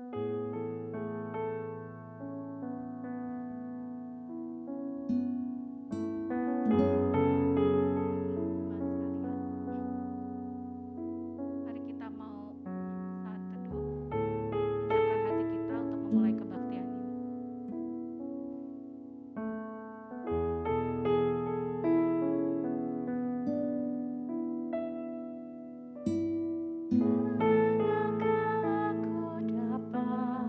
Mari kita mau saat teduh, menyiapkan hati kita untuk memulai kebaktian ini. Kemanakah aku dapat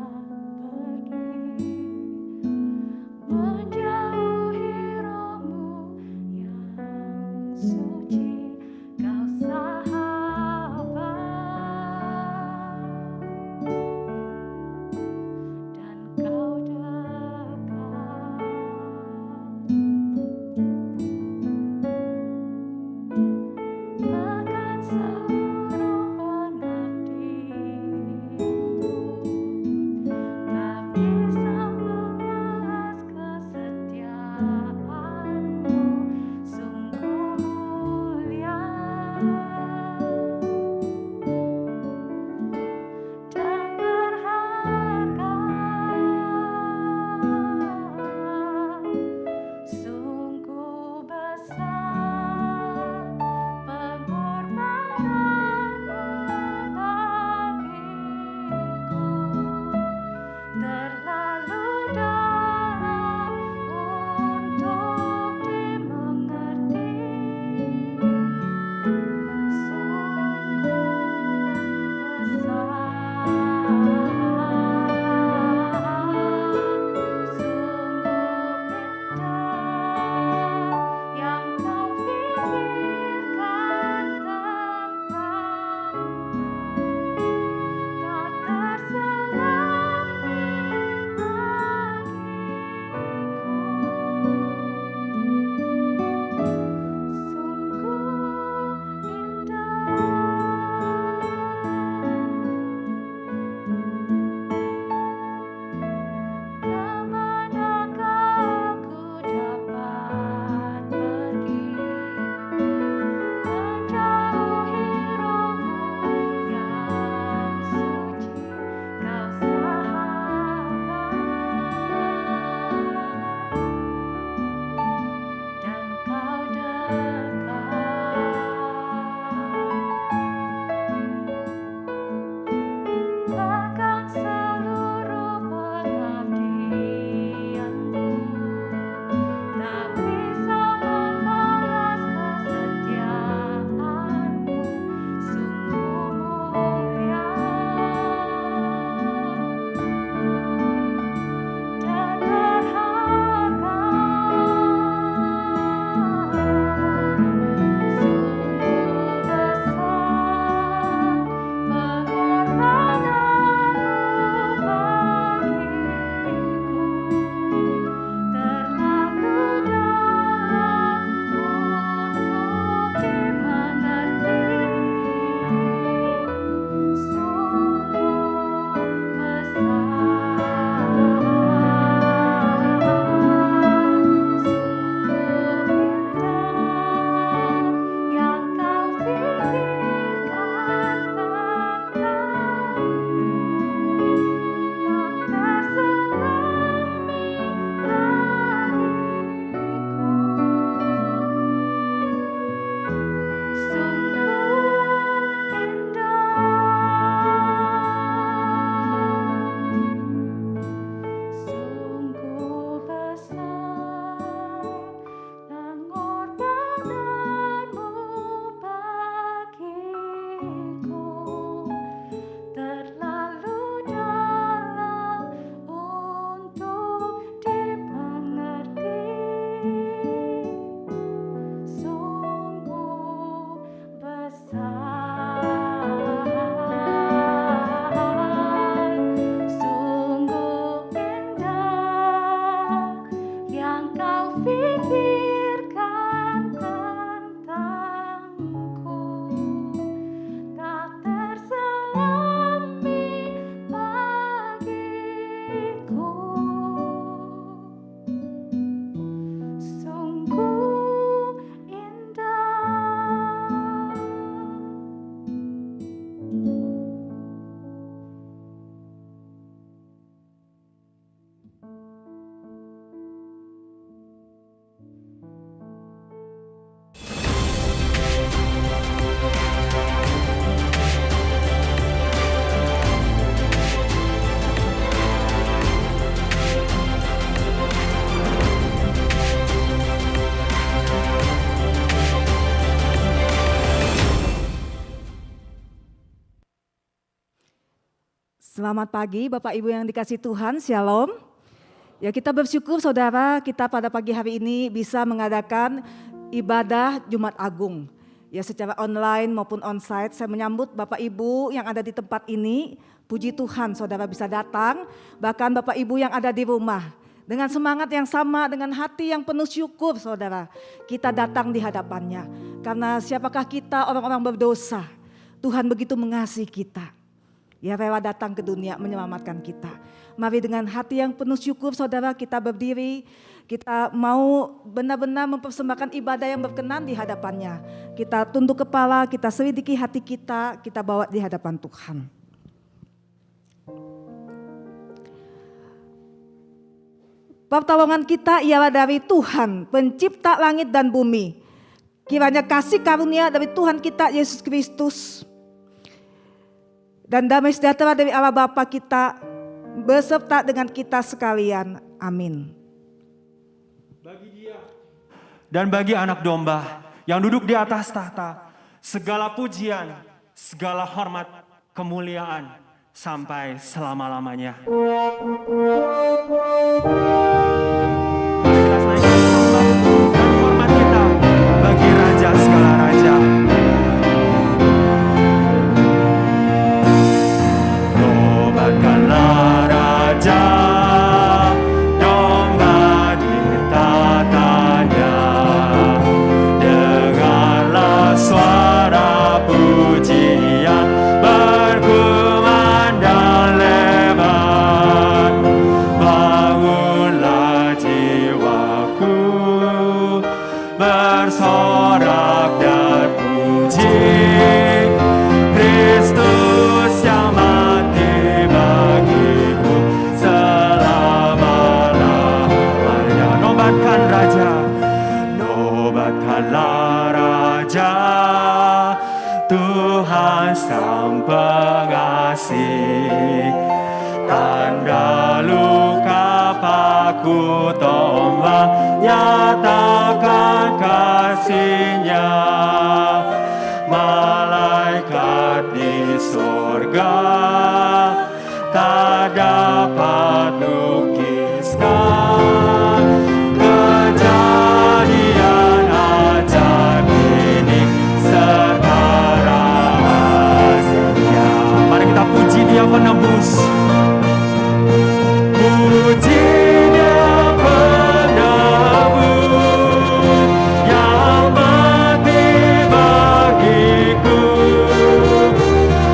Selamat pagi Bapak Ibu yang dikasih Tuhan, Shalom. Ya, kita bersyukur saudara, kita pada pagi hari ini bisa mengadakan ibadah Jumat Agung. Ya, secara online maupun onsite. Saya menyambut Bapak Ibu yang ada di tempat ini. Puji Tuhan saudara bisa datang, bahkan Bapak Ibu yang ada di rumah. Dengan semangat yang sama, dengan hati yang penuh syukur saudara, kita datang di hadapannya. Karena siapakah kita, orang-orang berdosa. Tuhan begitu mengasihi kita. Ya, rela datang ke dunia menyelamatkan kita. Mari dengan hati yang penuh syukur saudara, kita berdiri. Kita mau benar-benar mempersembahkan ibadah yang berkenan di hadapannya. Kita tunduk kepala, kita selidiki hati kita bawa di hadapan Tuhan. Pertolongan kita ialah dari Tuhan, pencipta langit dan bumi. Kiranya kasih karunia dari Tuhan kita Yesus Kristus dan damai sejahtera dari Allah Bapa kita beserta dengan kita sekalian. Amin. Bagi Dia dan bagi anak domba yang duduk di atas tahta, segala pujian, segala hormat, kemuliaan sampai selama-lamanya. Kita naikkan sembah dan hormat kita bagi Raja segala raja. Nobatkanlah Raja, domba ditatanya. Dengarlah suara pujian berkumandang lebat. Bangunlah jiwaku, bersorak dan puji Kristus yang mati bagiku selama-lamanya. Nobatkan Raja, nobatkanlah Raja, Tuhan Sang Pengasih. Tanda luka paku tombak, nyatakan kasih-Nya. Malaikat di surga tak dapat lukiskan kejadian ajaib ini serta rahasia. Mari kita puji Dia penebus. Puji Dia penebus yang mati bagiku.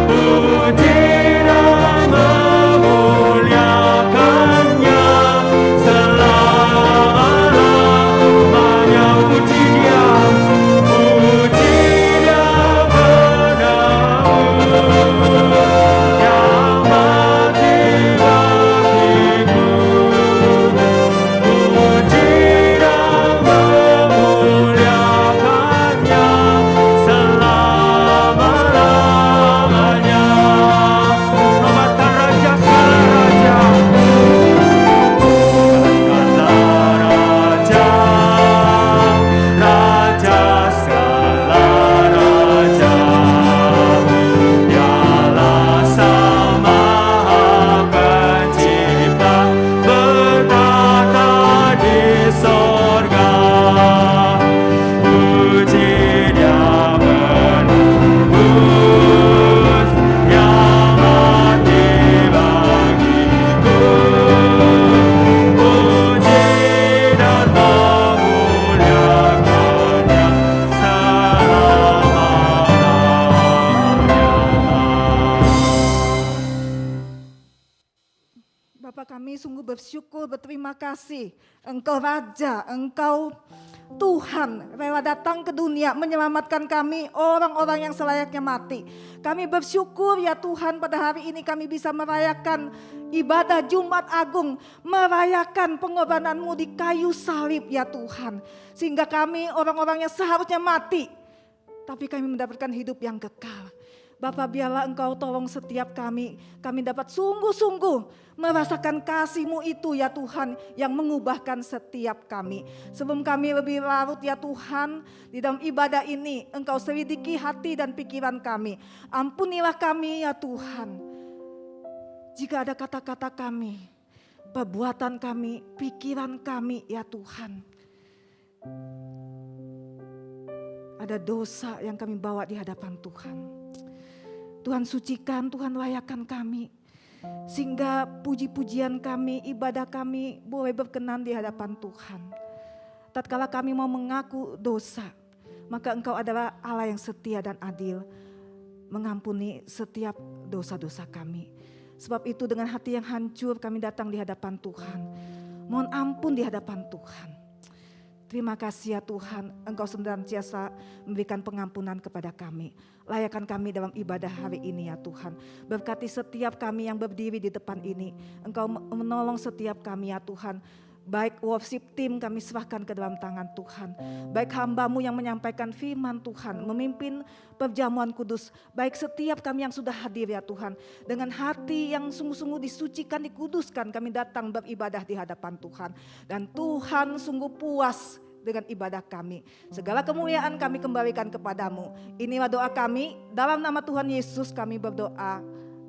Puji dan memuliakannya selama-lamanya. Puji Dia penebus yang mati bagiku. Puji dan memuliakannya selama-lamanya. Nobatkan Raja segala raja, nobatkanlah Raja, Raja segala raja. Dialah Sang Maha Pencipta, bertata di sorga. Puji Dia penebus yang mati bagiku. Puji dan memuliakannya selama-lamanya. Bapak kami sungguh bersyukur, berterima kasih. Engkau Raja, Engkau Tuhan rela datang ke dunia menyelamatkan kami, orang-orang yang selayaknya mati. Kami bersyukur ya Tuhan, pada hari ini kami bisa merayakan ibadah Jumat Agung, merayakan pengorbanan-Mu di kayu salib ya Tuhan. Sehingga kami orang-orang yang seharusnya mati, tapi kami mendapatkan hidup yang kekal. Bapak, biarlah Engkau tolong setiap kami dapat sungguh-sungguh merasakan kasih-Mu itu ya Tuhan, yang mengubahkan setiap kami. Sebelum kami lebih larut ya Tuhan di dalam ibadah ini, Engkau selidiki hati dan pikiran kami. Ampunilah kami ya Tuhan. Jika ada kata-kata kami, perbuatan kami, pikiran kami ya Tuhan, ada dosa yang kami bawa di hadapan Tuhan. Tuhan sucikan, Tuhan layakkan kami. Sehingga puji-pujian kami, ibadah kami boleh berkenan di hadapan Tuhan. Tatkala kami mau mengaku dosa, maka Engkau adalah Allah yang setia dan adil, mengampuni setiap dosa-dosa kami. Sebab itu dengan hati yang hancur kami datang di hadapan Tuhan. Mohon ampun di hadapan Tuhan. Terima kasih ya Tuhan, Engkau senantiasa memberikan pengampunan kepada kami. Layakkan kami dalam ibadah hari ini ya Tuhan. Berkati setiap kami yang berdiri di depan ini. Engkau menolong setiap kami ya Tuhan. Baik worship team kami serahkan ke dalam tangan Tuhan. Baik hamba-Mu yang menyampaikan firman Tuhan, memimpin perjamuan kudus. Baik setiap kami yang sudah hadir ya Tuhan. Dengan hati yang sungguh-sungguh disucikan, dikuduskan, kami datang beribadah di hadapan Tuhan. Dan Tuhan sungguh puas dengan ibadah kami. Segala kemuliaan kami kembalikan kepadamu. Inilah doa kami, dalam nama Tuhan Yesus kami berdoa.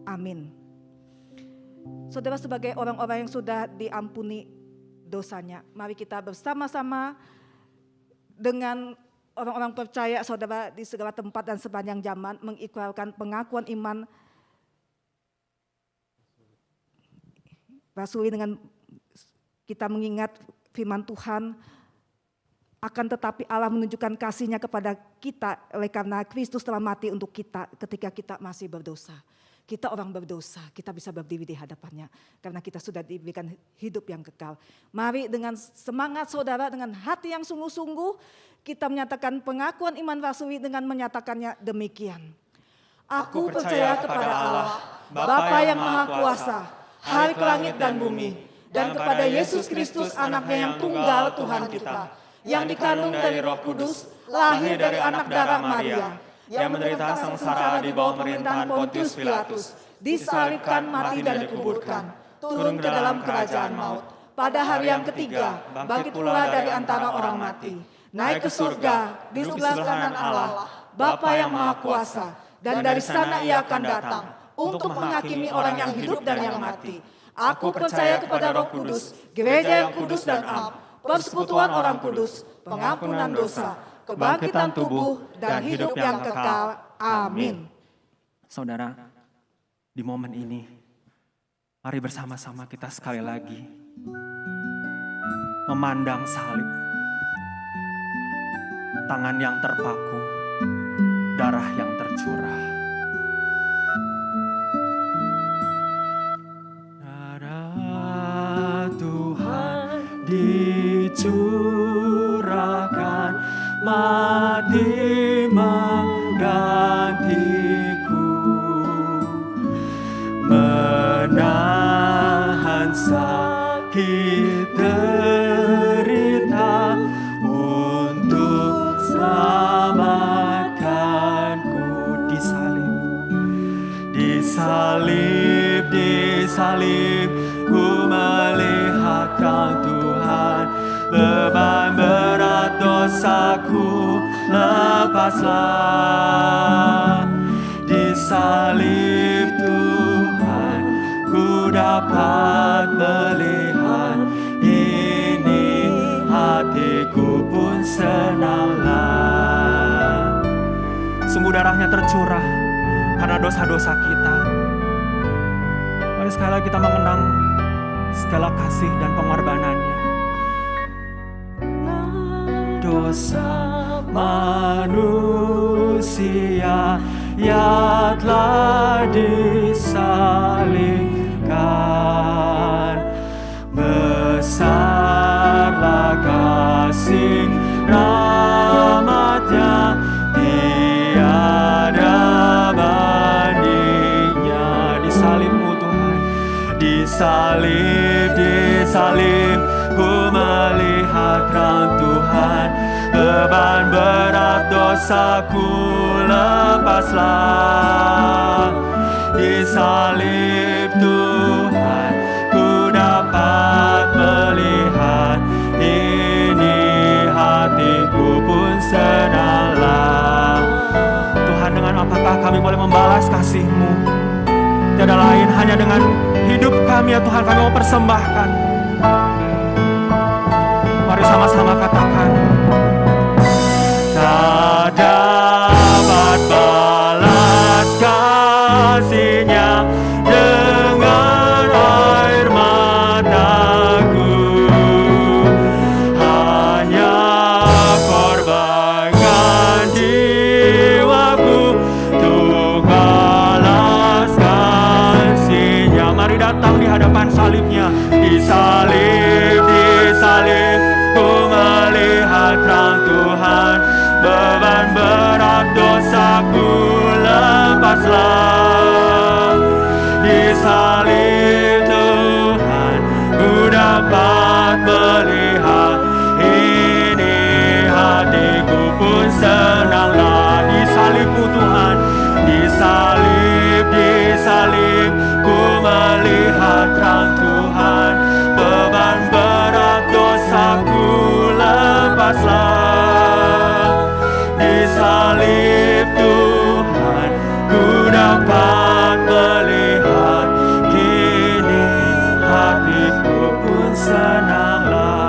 Amin. Saudara, sebagai orang-orang yang sudah diampuni dosanya, mari kita bersama-sama dengan orang-orang percaya saudara di segala tempat dan sepanjang zaman mengikrarkan pengakuan iman rasuli dengan kita mengingat firman Tuhan. Akan tetapi Allah menunjukkan kasih-Nya kepada kita oleh karena Kristus telah mati untuk kita ketika kita masih berdosa. Kita orang berdosa, kita bisa berdiri di hadapannya karena kita sudah diberikan hidup yang kekal. Mari dengan semangat saudara, dengan hati yang sungguh-sungguh kita menyatakan pengakuan iman rasuli dengan menyatakannya demikian. Aku percaya kepada Allah, Bapa yang Maha Kuasa, Hari langit dan bumi, dan kepada Yesus Kristus anaknya yang tunggal Tuhan kita, yang dikandung dari Roh Kudus, lahir dari anak darah Maria, yang menderita sengsara di bawah pemerintahan Pontius Pilatus, disalibkan, mati dan dikuburkan, turun ke dalam kerajaan maut. Pada hari yang ketiga, bangkit pula dari antara orang mati, naik ke surga, di sebelah kanan Allah, Bapa yang Maha Kuasa, dan dari sana Ia akan datang untuk menghakimi orang yang hidup dan yang mati. Aku percaya kepada Roh Kudus, gereja yang kudus dan am, persekutuan orang kudus, pengampunan dosa, kebangkitan tubuh, dan hidup yang kekal. Amin. Saudara, di momen ini, mari bersama-sama kita sekali lagi memandang salib. Tangan yang terpaku, darah yang tercurah. Darah Tuhan dicurahkan, mati menggantiku, menahan sakit derita untuk selamatkanku. Disalib, ku melihat Kau Tuhan, beban berat dosaku lepaslah. Disalib Tuhan, ku dapat melihat, ini hatiku pun senanglah. Sungguh darahnya tercurah karena dosa-dosa kita. Mari sekali lagi kita mengenang segala kasih dan pengorbanannya. Dosa manusia yang telah disalibkan, besarlah kasih rahmat-Nya, tiada bandingnya. Disalib-Mu Tuhan, disalib, ku melihat Kau Tuhan, beban berat dosaku lepaslah. Disalib Tuhan, ku dapat melihat, ini hatiku pun senanglah. Tuhan, dengan apakah kami boleh membalas kasih-Mu? Tiada lain, hanya dengan hidup kami ya Tuhan kami mau persembahkan. Mari sama-sama katakan. Tak dapat balas kasih-Nya dengan air mataku, hanya korbankan jiwaku untuk balas kasih-Nya. Mari datang di hadapan salib-Nya. Disalib, disalib, ku melihat terang Tuhan. Beban berat dosaku lepaslah. Disalib Tuhan, ku dapat melihat. Ini hatiku pun senanglah. Disalib-Mu Tuhan, disalib, disalib, ku melihat terang Tuhan. Beban berat dosaku lepaslah. Disalib Tuhan, ku dapat melihat. Kini hatiku pun senanglah.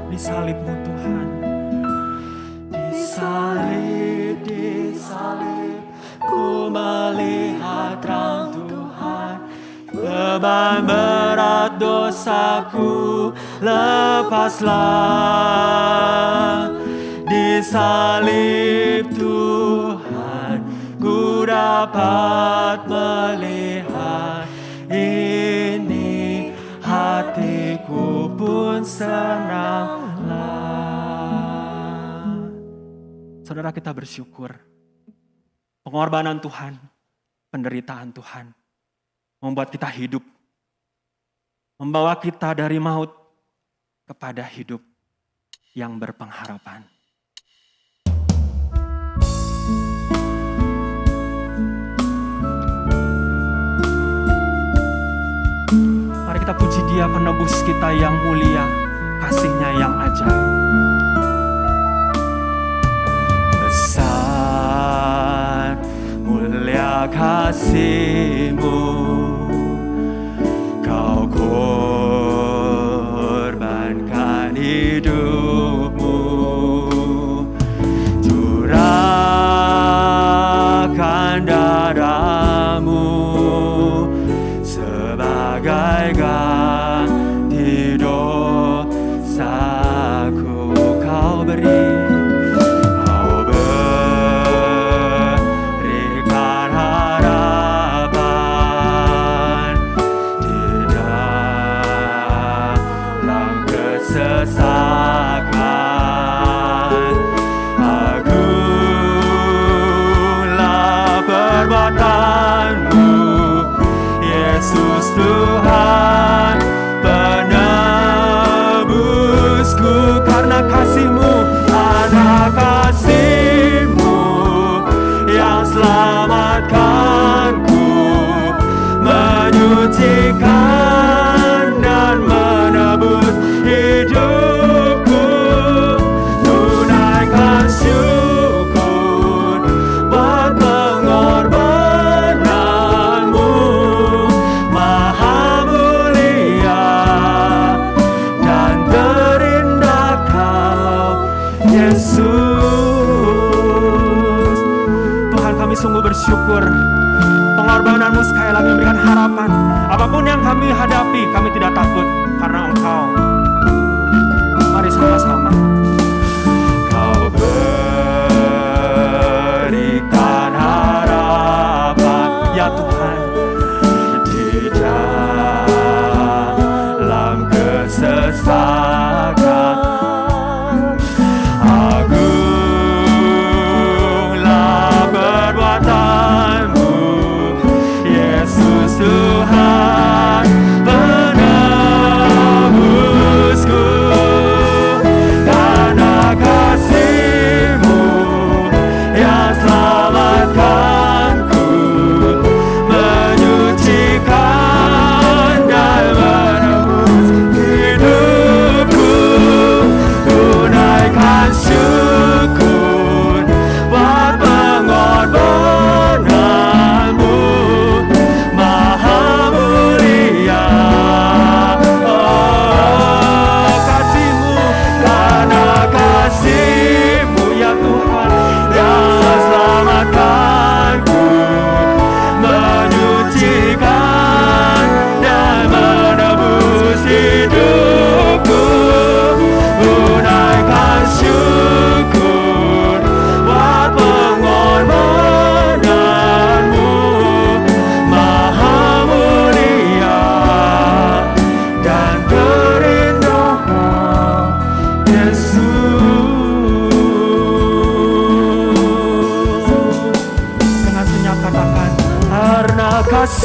Disalib-Mu Tuhan, disalib, disalib, ku melihat terang Tuhan. Beban berat dosaku lepaslah. Disalib Tuhan, ku dapat melihat. Ini hatiku pun senanglah. Saudara, kita bersyukur pengorbanan Tuhan, penderitaan Tuhan membuat kita hidup, membawa kita dari maut kepada hidup yang berpengharapan. Mari kita puji Dia, penebus kita yang mulia, kasih-Nya yang ajaib. Besar mulia kasih-Mu, Kau korbankan hidup-Mu, curahkan darah-Mu sebagai ganti dosaku. Kau berikan harapan di dalam kesesakan. Agunglah perbuatan-Mu, Yesus Tuhan penebusku. Karena kasih-Mu, karena kasih-Mu yang selamatkanku, menyucikan dan menebus hidupku. Tunaikan syukur buat pengorbanan-Mu, Maha mulia dan terindah Kau, Yesus. Tuhan, kami sungguh bersyukur pengorbanan-Mu sekali lagi memberikan harapan. Apapun yang kami hadapi, kami tidak takut karena Engkau. Mari sama-sama. Kau berikan harapan, ya Tuhan, di dalam kesesakan. Agunglah perbuatan-Mu, Yesus Tuhan penebusku. Karena kasih-Mu yang selamatkanku, menyucikan dan menebus hidupku.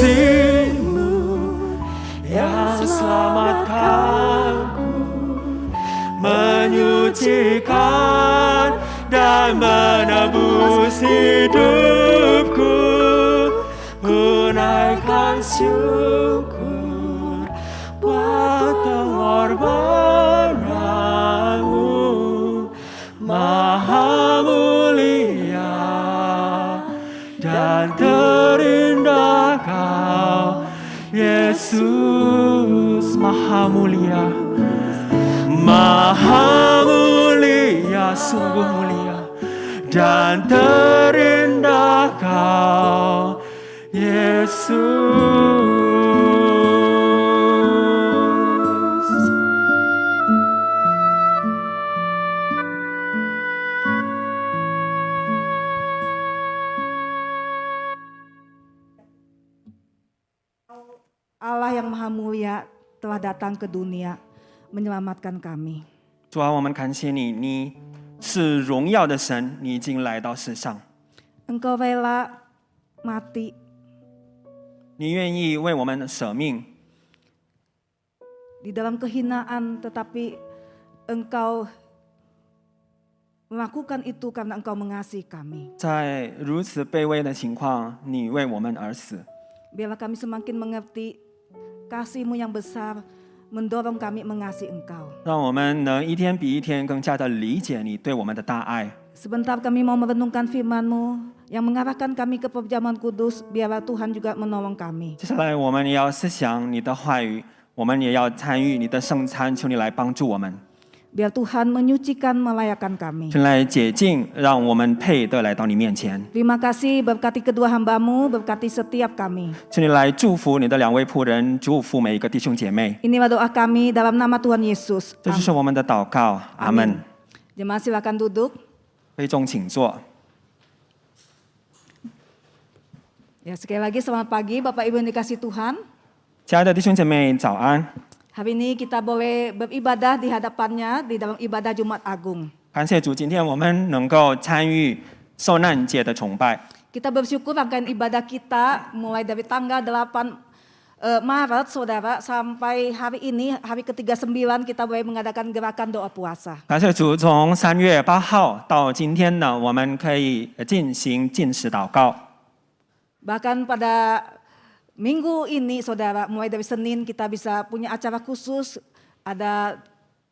kasih-Mu yang selamatkanku, menyucikan dan menebus hidupku. Ku naikkan syukur buat pengorbanan-Mu, Maha mulia dan terindah Kau, Yesus. Maha mulia, Maha mulia, sungguh mulia dan terindah Kau, Yesus. Allah yang maha mulia telah datang ke dunia menyelamatkan kami. 主啊，我们感谢你，你是荣耀的神，你已经来到世上， Engkau rela mati 你愿意为我们舍命， di dalam kehinaan, tetapi Engkau melakukan itu karena Engkau mengasihi kami. 在如此卑微的情况，你为我们而死。 Biarlah kami semakin mengerti kasih-Mu yang besar mendorong kami mengasihi Engkau. 让我们能一天比一天更加的理解你对我们的大爱。 Sebentar kami mau merenungkan firman-Mu yang mengarahkan kami ke perjamuan kudus, biarlah Tuhan juga menolong kami. 接下来我们也要思想你的话语，我们也要参与你的圣餐，求你来帮助我们， Biar Tuhan menyucikan, melayakkan kami. 求你来洁净，让我们配得来到你面前。 Terima kasih, berkati kedua hamba-Mu, berkati setiap kami. 求你来祝福你的两位仆人，祝福每一个弟兄姐妹。 Inilah doa kami dalam nama Tuhan Yesus. 这就是我们的祷告，阿门。 Jemaat silakan duduk. 会众请坐。 Ya, sekali lagi selamat pagi Bapak Ibu yang dikasih Tuhan. 亲爱的弟兄姐妹，早安！ Hari ini kita boleh beribadah di hadapannya di dalam ibadah Jumat Agung. 感谢主，今天我们能够参与受难节的崇拜。 Kita bersyukur rangkaian ibadah kita mulai dari tanggal 8 Maret saudara sampai hari ini hari ke-39 kita boleh mengadakan gerakan doa puasa. 感谢主，从3月8号到今天呢，我们可以进行禁食祷告。 Bahkan pada minggu ini saudara mulai dari Senin kita bisa punya acara khusus, ada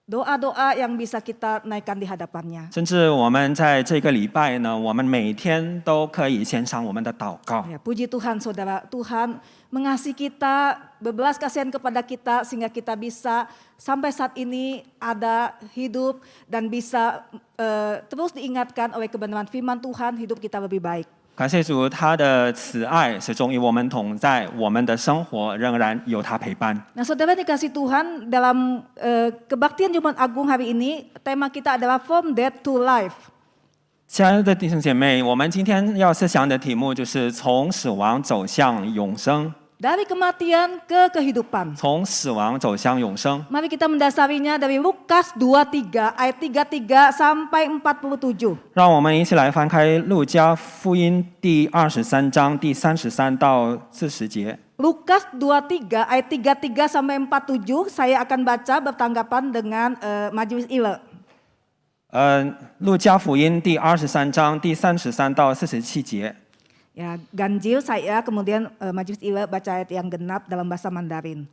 doa-doa yang bisa kita naikkan di hadapannya. 甚至我们在这个礼拜呢，我们每天都可以献上我们的祷告。 Ya, puji Tuhan saudara, Tuhan mengasihi kita, berbelas kasihan kepada kita sehingga kita bisa sampai saat ini ada hidup dan bisa terus diingatkan oleh kebenaran firman Tuhan, hidup kita lebih baik. 感谢主，他的慈爱始终与我们同在，我们的生活仍然有他陪伴。 Nah saudara dikasih Tuhan, dalam kebaktian Jumat Agung hari ini, tema kita adalah From Death to Life. 亲爱的弟兄姐妹，我们今天要思想的题目就是从死亡走向永生。 Dari kematian ke kehidupan. 从死亡走向永生。 Mari kita mendasarinya dari Lukas 23 ayat 33 sampai 47. 让我们一起来翻开路加福音第23章第33到40节。 Lukas 23 ayat 33 sampai 47 saya akan baca bertanggapan dengan Majelis Ile. 路加福音第23章第33到47节。 Ya, ganjil saya, kemudian Majelis Ile baca ayat yang genap dalam bahasa Mandarin.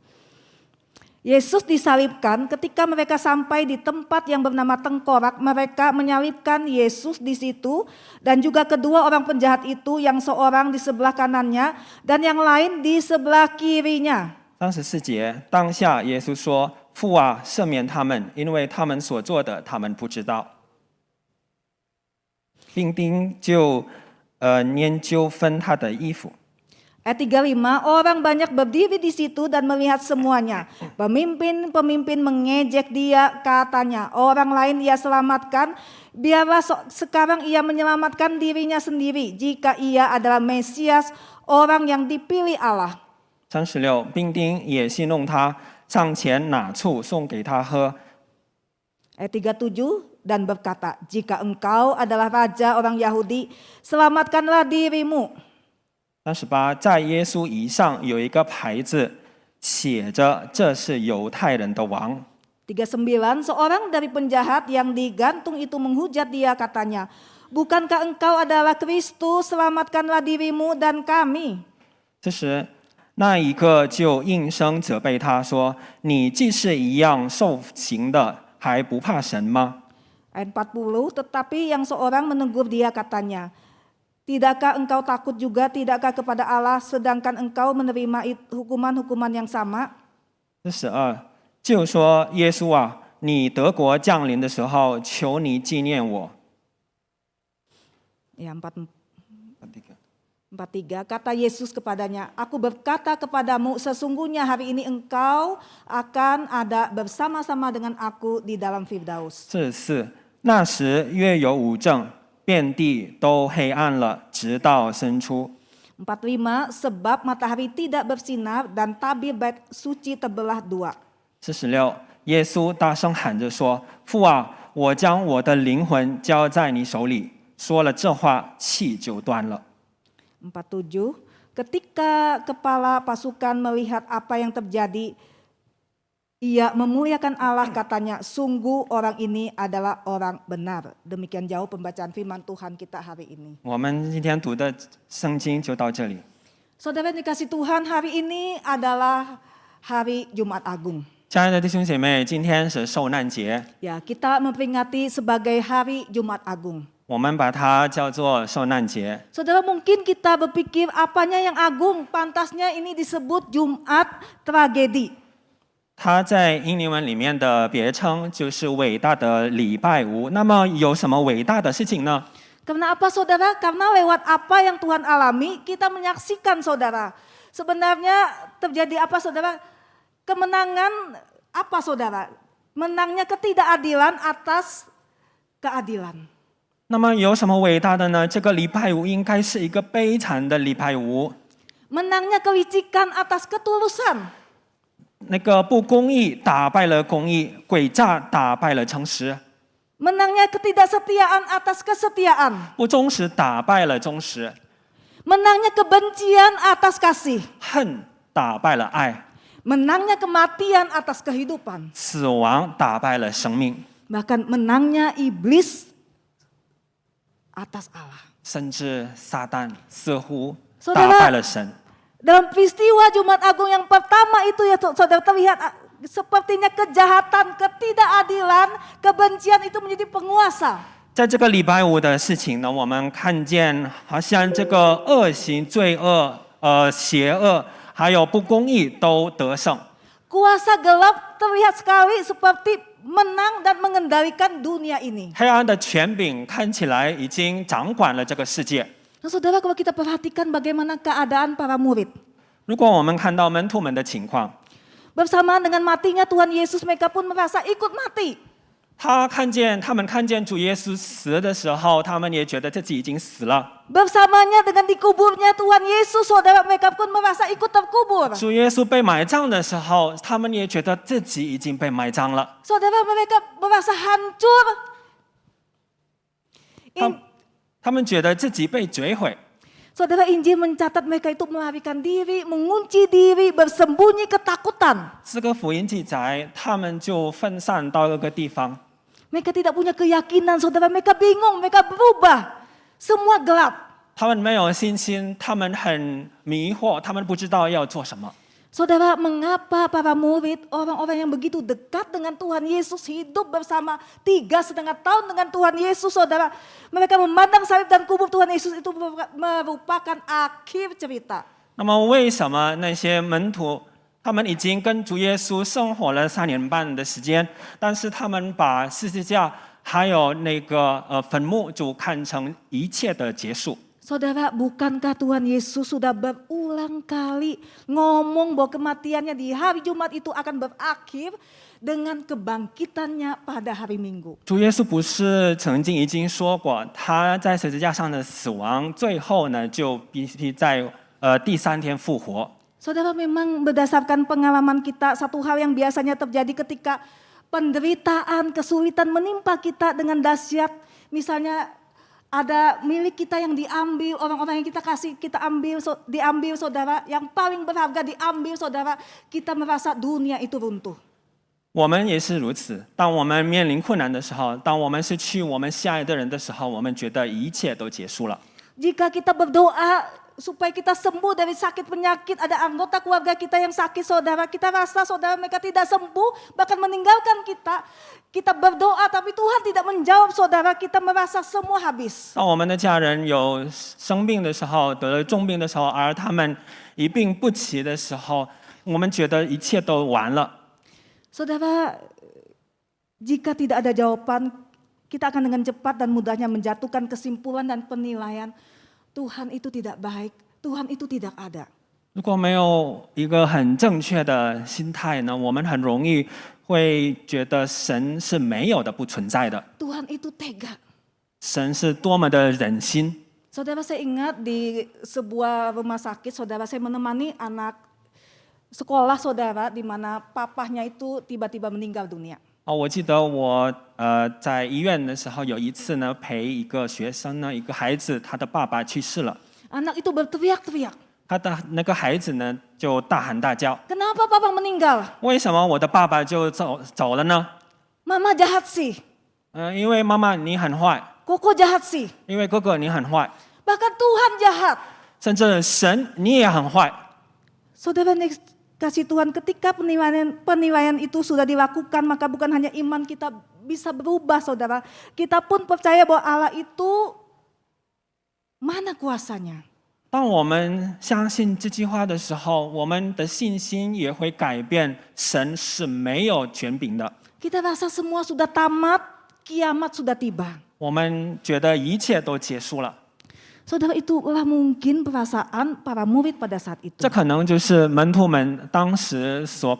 Yesus disalibkan, ketika mereka sampai di tempat yang bernama Tengkorak, mereka menyalibkan Yesus di situ dan juga kedua orang penjahat itu, yang seorang di sebelah kanannya dan yang lain di sebelah kirinya. 34节，当下耶稣说：“父啊，赦免他们，因为他们所做的，他们不知道。”兵丁就研究分他的衣服。 Ayat 35, orang banyak berdiri di situ dan melihat semuanya. Pemimpin-pemimpin mengejek dia, katanya, orang lain ia selamatkan, biarlah sekarang ia menyelamatkan dirinya sendiri jika ia adalah Mesias, orang yang dipilih Allah. 36，兵丁也戏弄他，上前拿醋送给他喝。 Ayat 37, dan berkata, jika engkau adalah raja orang Yahudi, selamatkanlah dirimu. 38，在耶稣仪上有一个牌子，写着这是犹太人的王。39, seorang dari penjahat yang digantung itu menghujat dia katanya, bukankah engkau adalah Kristus, selamatkanlah dirimu dan kami. 这时，那一个就应声责备他说：“你既是一样受刑的，还不怕神吗？” Ayat 40, tetapi yang seorang menegur dia katanya, tidakkah engkau takut juga, tidakkah kepada Allah sedangkan engkau menerima hukuman-hukuman yang sama? 42，就说耶稣啊，你德国降临的时候，求你纪念我。 Ya, 43, kata Yesus kepadanya, aku berkata kepadamu, sesungguhnya hari ini engkau akan ada bersama-sama dengan aku di dalam Firdaus. 44，那时约有5正，遍地都黑暗了，直到申初。 45, sebab matahari tidak bersinar dan tabir bait suci terbelah dua. 46，耶稣大声喊着说：“父啊，我将我的灵魂交在你手里。”说了这话，气就断了。 47, ketika kepala pasukan melihat apa yang terjadi, ia memuliakan Allah, katanya, sungguh orang ini adalah orang benar. Demikian jauh pembacaan firman Tuhan kita hari ini. 我们今天读的圣经就到这里。 Saudara yang dikasih Tuhan, hari ini adalah hari Jumat Agung. 亲爱的弟兄姐妹，今天是受难节， Ya, kita memperingati sebagai hari Jumat Agung. 我们把它叫做受难节。 Saudara, mungkin kita berpikir apanya yang agung, pantasnya ini disebut Jumat tragedi. 它在英灵文里面的别称就是伟大的礼拜五。那么有什么伟大的事情呢？ Karena apa saudara? Karena lewat apa yang Tuhan alami, kita menyaksikan saudara. Sebenarnya terjadi apa saudara? Kemenangan apa saudara? Menangnya ketidakadilan atas keadilan. 那么有什么伟大的呢？这个礼拜五应该是一个悲惨的礼拜五。 Menangnya kelicikan atas ketulusan. 那个不公义打败了公义，诡诈打败了诚实， Menangnya ketidaksetiaan atas kesetiaan. 不忠实打败了忠实， Menangnya kebencian atas kasih. 恨打败了爱， Menangnya kematian atas kehidupan. 死亡打败了生命， Bahkan menangnya iblis atas Allah. 甚至撒旦似乎 Saudara 打败了神。 Dalam peristiwa Jumat Agung yang pertama itu ya saudara terlihat sepertinya kejahatan, ketidakadilan, kebencian itu menjadi penguasa. 在这个礼拜五的事情呢，我们看见好像这个恶行、罪恶、邪恶，还有不公义都得胜。 Kuasa gelap terlihat sekali seperti menang dan mengendalikan dunia ini. 黑暗的权柄看起来已经掌管了这个世界。 Nah saudara, kalau kita perhatikan bagaimana keadaan para murid. 如果我们看到门徒们的情况， Bersamaan dengan matinya Tuhan Yesus, mereka pun merasa ikut mati. 他们看见主耶稣死的时候，他们也觉得自己已经死了。 Bersamanya dengan dikuburnya Tuhan Yesus, saudara, mereka pun merasa ikut terkubur. 主耶稣被埋葬的时候，他们也觉得自己已经被埋葬了。 Saudara, mereka merasa hancur. 他们觉得自己被摧毁。 Saudara, Injil mencatat mereka itu melarikan diri, mengunci diri, bersembunyi ketakutan. 这个福音记载，他们就分散到各个地方， Mereka tidak punya keyakinan, saudara. Mereka bingung, mereka berubah. Semua gelap. 他们没有信心，他们很迷惑，他们不知道要做什么。 Saudara, mengapa para murid, orang-orang yang begitu dekat dengan Tuhan Yesus, hidup bersama 3,5 tahun dengan Tuhan Yesus, saudara. Mereka memandang salib dan kubur Tuhan Yesus itu merupakan akhir cerita. 那么为什么那些门徒，他们已经跟主耶稣生活了3年半的时间，但是他们把十字架还有那个坟墓就看成一切的结束？ Saudara, bukankah Tuhan Yesus sudah berulang kali ngomong bahwa kematiannya di hari Jumat itu akan berakhir dengan kebangkitannya pada hari Minggu? 主耶稣不是曾经已经说过，他在十字架上的死亡，最后呢就必须在第3天复活。 Saudara, memang berdasarkan pengalaman kita, satu hal yang biasanya terjadi ketika penderitaan, kesulitan menimpa kita dengan dahsyat, misalnya ada milik kita yang diambil, orang-orang yang kita kasih kita diambil saudara, yang paling berharga diambil saudara, kita merasa dunia itu runtuh. 我们也是如此。当我们面临困难的时候，当我们失去我们心爱的人的时候，我们觉得一切都结束了。 Jika kita berdoa supaya kita sembuh dari sakit penyakit, ada anggota keluarga kita yang sakit saudara, kita rasa saudara mereka tidak sembuh, bahkan meninggalkan kita. Kita berdoa tapi Tuhan tidak menjawab saudara, kita merasa semua habis. 当我们的家人有生病的时候，得了重病的时候，而他们一病不起的时候，我们觉得一切都完了。 Saudara, jika tidak ada jawaban, kita akan dengan cepat dan mudahnya menjatuhkan kesimpulan dan penilaian. Tuhan itu tidak baik, Tuhan itu tidak ada. 如果没有一个很正确的心态呢，我们很容易会觉得神是没有的、不存在的。 Tuhan itu tega. 神是多么的忍心。 Saudara, saya ingat di sebuah rumah sakit, saudara, saya menemani anak sekolah saudara, di mana papahnya itu tiba-tiba meninggal dunia. 我记得我在医院的时候，有一次呢陪一个学生呢，一个孩子，他的爸爸去世了。 Anak itu berteriak-teriak. 他的那个孩子呢就大喊大叫， Kenapa papa meninggal? 为什么我的爸爸就走了呢？ Mama jahat sih, 因为妈妈你很坏， Koko jahat sih. 因为哥哥你很坏， Bahkan Tuhan jahat. 甚至神你也很坏。 Saudara kasih Tuhan, ketika penilaian itu sudah dilakukan, maka bukan hanya iman kita bisa berubah saudara. Kita pun percaya bahwa Allah itu mana kuasanya. 当我们相信这句话的时候，我们的信心也会改变。神是没有权柄的。 Kita rasa semua sudah tamat, kiamat sudah tiba. 我们觉得一切都结束了。 Saudara, itulah mungkin perasaan para murid pada saat itu. 这可能就是门徒们当时所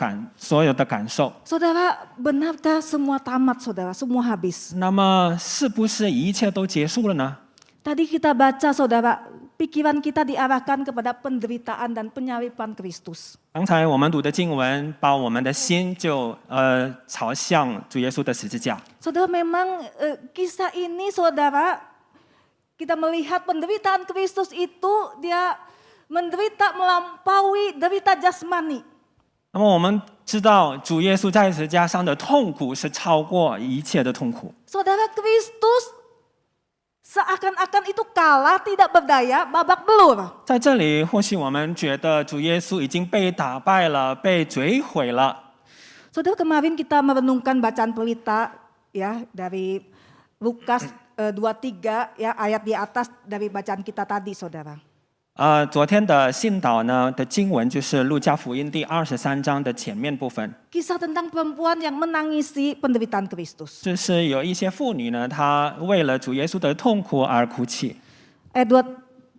有的感受。 Saudara, benarkah semua tamat saudara, semua habis? 那么是不是一切都结束了呢？ Tadi kita baca saudara, pikiran kita diarahkan kepada penderitaan dan penyaliban Kristus. 刚才我们读的经文，把我们的心就朝向主耶稣的十字架。 Saudara, memang kisah ini saudara, kita melihat penderitaan Kristus itu dia menderita melampaui derita jasmani. 那么我们知道，主耶稣在十字架上的痛苦是超过一切的痛苦。 Saudara, Kristus seakan-akan itu kalah, tidak berdaya, babak belur. 在这里，或许我们觉得主耶稣已经被打败了，被摧毁了。 Saudara, kemarin kita merenungkan bacaan pelita ya dari Lukas 23 ya, ayat di atas dari bacaan kita tadi saudara. 昨天的信导呢的经文就是路加福音第23章的前面部分。 Kisah tentang perempuan yang menangisi penderitaan Kristus. 就是有一些妇女呢，她为了主耶稣的痛苦而哭泣。 Ayat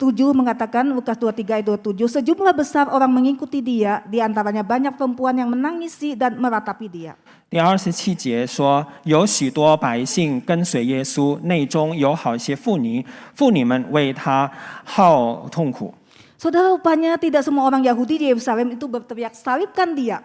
27 mengatakan, Lukas 23 ayat 27, sejumlah besar orang mengikuti dia, di antaranya banyak perempuan yang menangisi dan meratapi dia. 第27节说，有许多百姓跟随耶稣，内中有好些妇女，妇女们为他好痛苦。 Saudara, rupanya tidak semua orang Yahudi di Yerusalem itu berteriak, salibkan dia.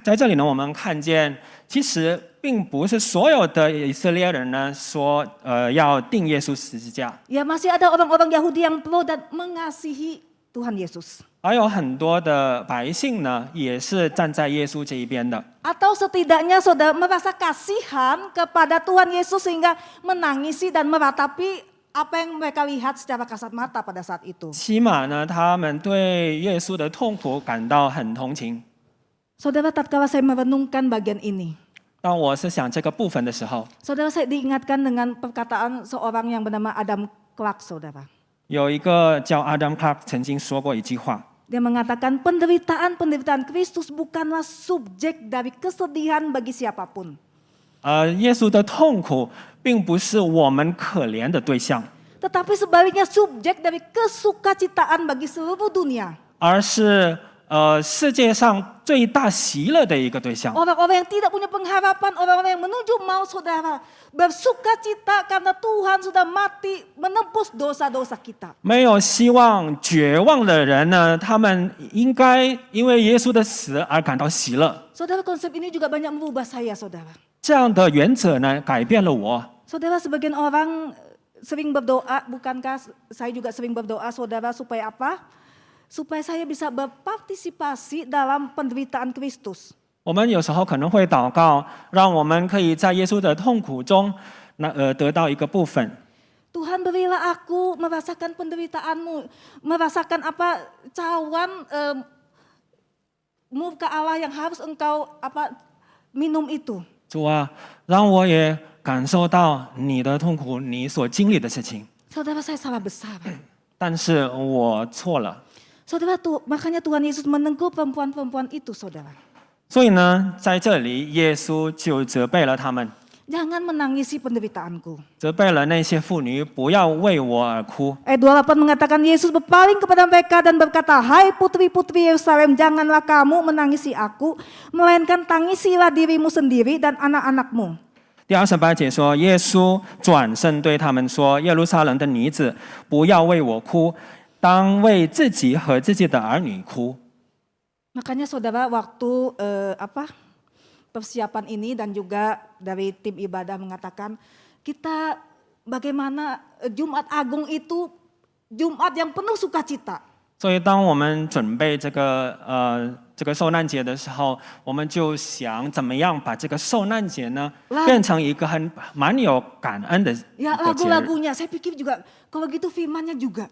在这里呢，我们看见，其实并不是所有的以色列人呢说，要钉耶稣十字架。 Ya, masih ada orang-orang Yahudi yang pro dan mengasihi Tuhan Yesus. 还有很多的百姓呢，也是站在耶稣这一边的。 Atau setidaknya saudara merasa kasihan kepada Tuhan Yesus sehingga menangisi dan meratapi apa yang mereka lihat secara kasat mata pada saat itu. 起码呢，他们对耶稣的痛苦感到很同情。 Saudara, tatkala saya merenungkan bagian ini, 当我是想这个部分的时候， saudara, saya diingatkan dengan perkataan seorang yang bernama Adam Clark, saudara. 有一个叫 Adam Clark 曾经说过一句话。 Dia mengatakan penderitaan Kristus bukanlah subjek dari kesedihan bagi siapapun. 耶稣的痛苦并不是我们可怜的对象， Tetapi sebaliknya subjek dari kesukacitaan bagi seluruh dunia. 而是世界上最大喜乐的一个对象。 Orang-orang yang tidak punya pengharapan, orang-orang yang menuju maut saudara, bersuka cita karena Tuhan sudah mati menebus dosa-dosa kita. 没有希望、绝望的人呢，他们应该因为耶稣的死而感到喜乐。 Saudara, konsep ini juga banyak merubah saya, saudara. 这样的原则呢，改变了我。 Saudara, sebagian orang sering berdoa, bukankah saya juga sering berdoa, saudara, supaya apa? Supaya saya bisa berpartisipasi dalam penderitaan Kristus. 我们有时候可能会祷告，让我们可以在耶稣的痛苦中，得到一个部分。 Tuhan, berilah aku merasakan penderitaanmu, merasakan apa cawan murka Allah yang harus engkau minum itu. 主啊，让我也感受到你的痛苦，你所经历的事情。 Saudara, saya salah besar. 但是我错了， Saudara, makanya Tuhan Yesus menegur perempuan-perempuan itu, saudara. 所以呢，在这里耶稣就责备了他们， Jangan menangisi penderitaanku. 责备了那些妇女，不要为我而哭。 Ayat 28 mengatakan Yesus berpaling kepada mereka dan berkata, "Hai putri-putri Yerusalem, janganlah kamu menangisi aku, melainkan tangisilah dirimu sendiri dan anak-anakmu." 第28节说，耶稣转身对他们说：“耶路撒冷的女子，不要为我哭，当为自己和自己的儿女哭。” Makanya saudara, waktu persiapan ini dan juga dari tim ibadah mengatakan, kita bagaimana Jumat Agung itu Jumat yang penuh sukacita. 所以，当我们准备这个受难节的时候，我们就想怎么样把这个受难节呢变成一个蛮有感恩的一 Ya 个节日。 lagu-lagunya, saya pikir juga kalau gitu firmannya juga.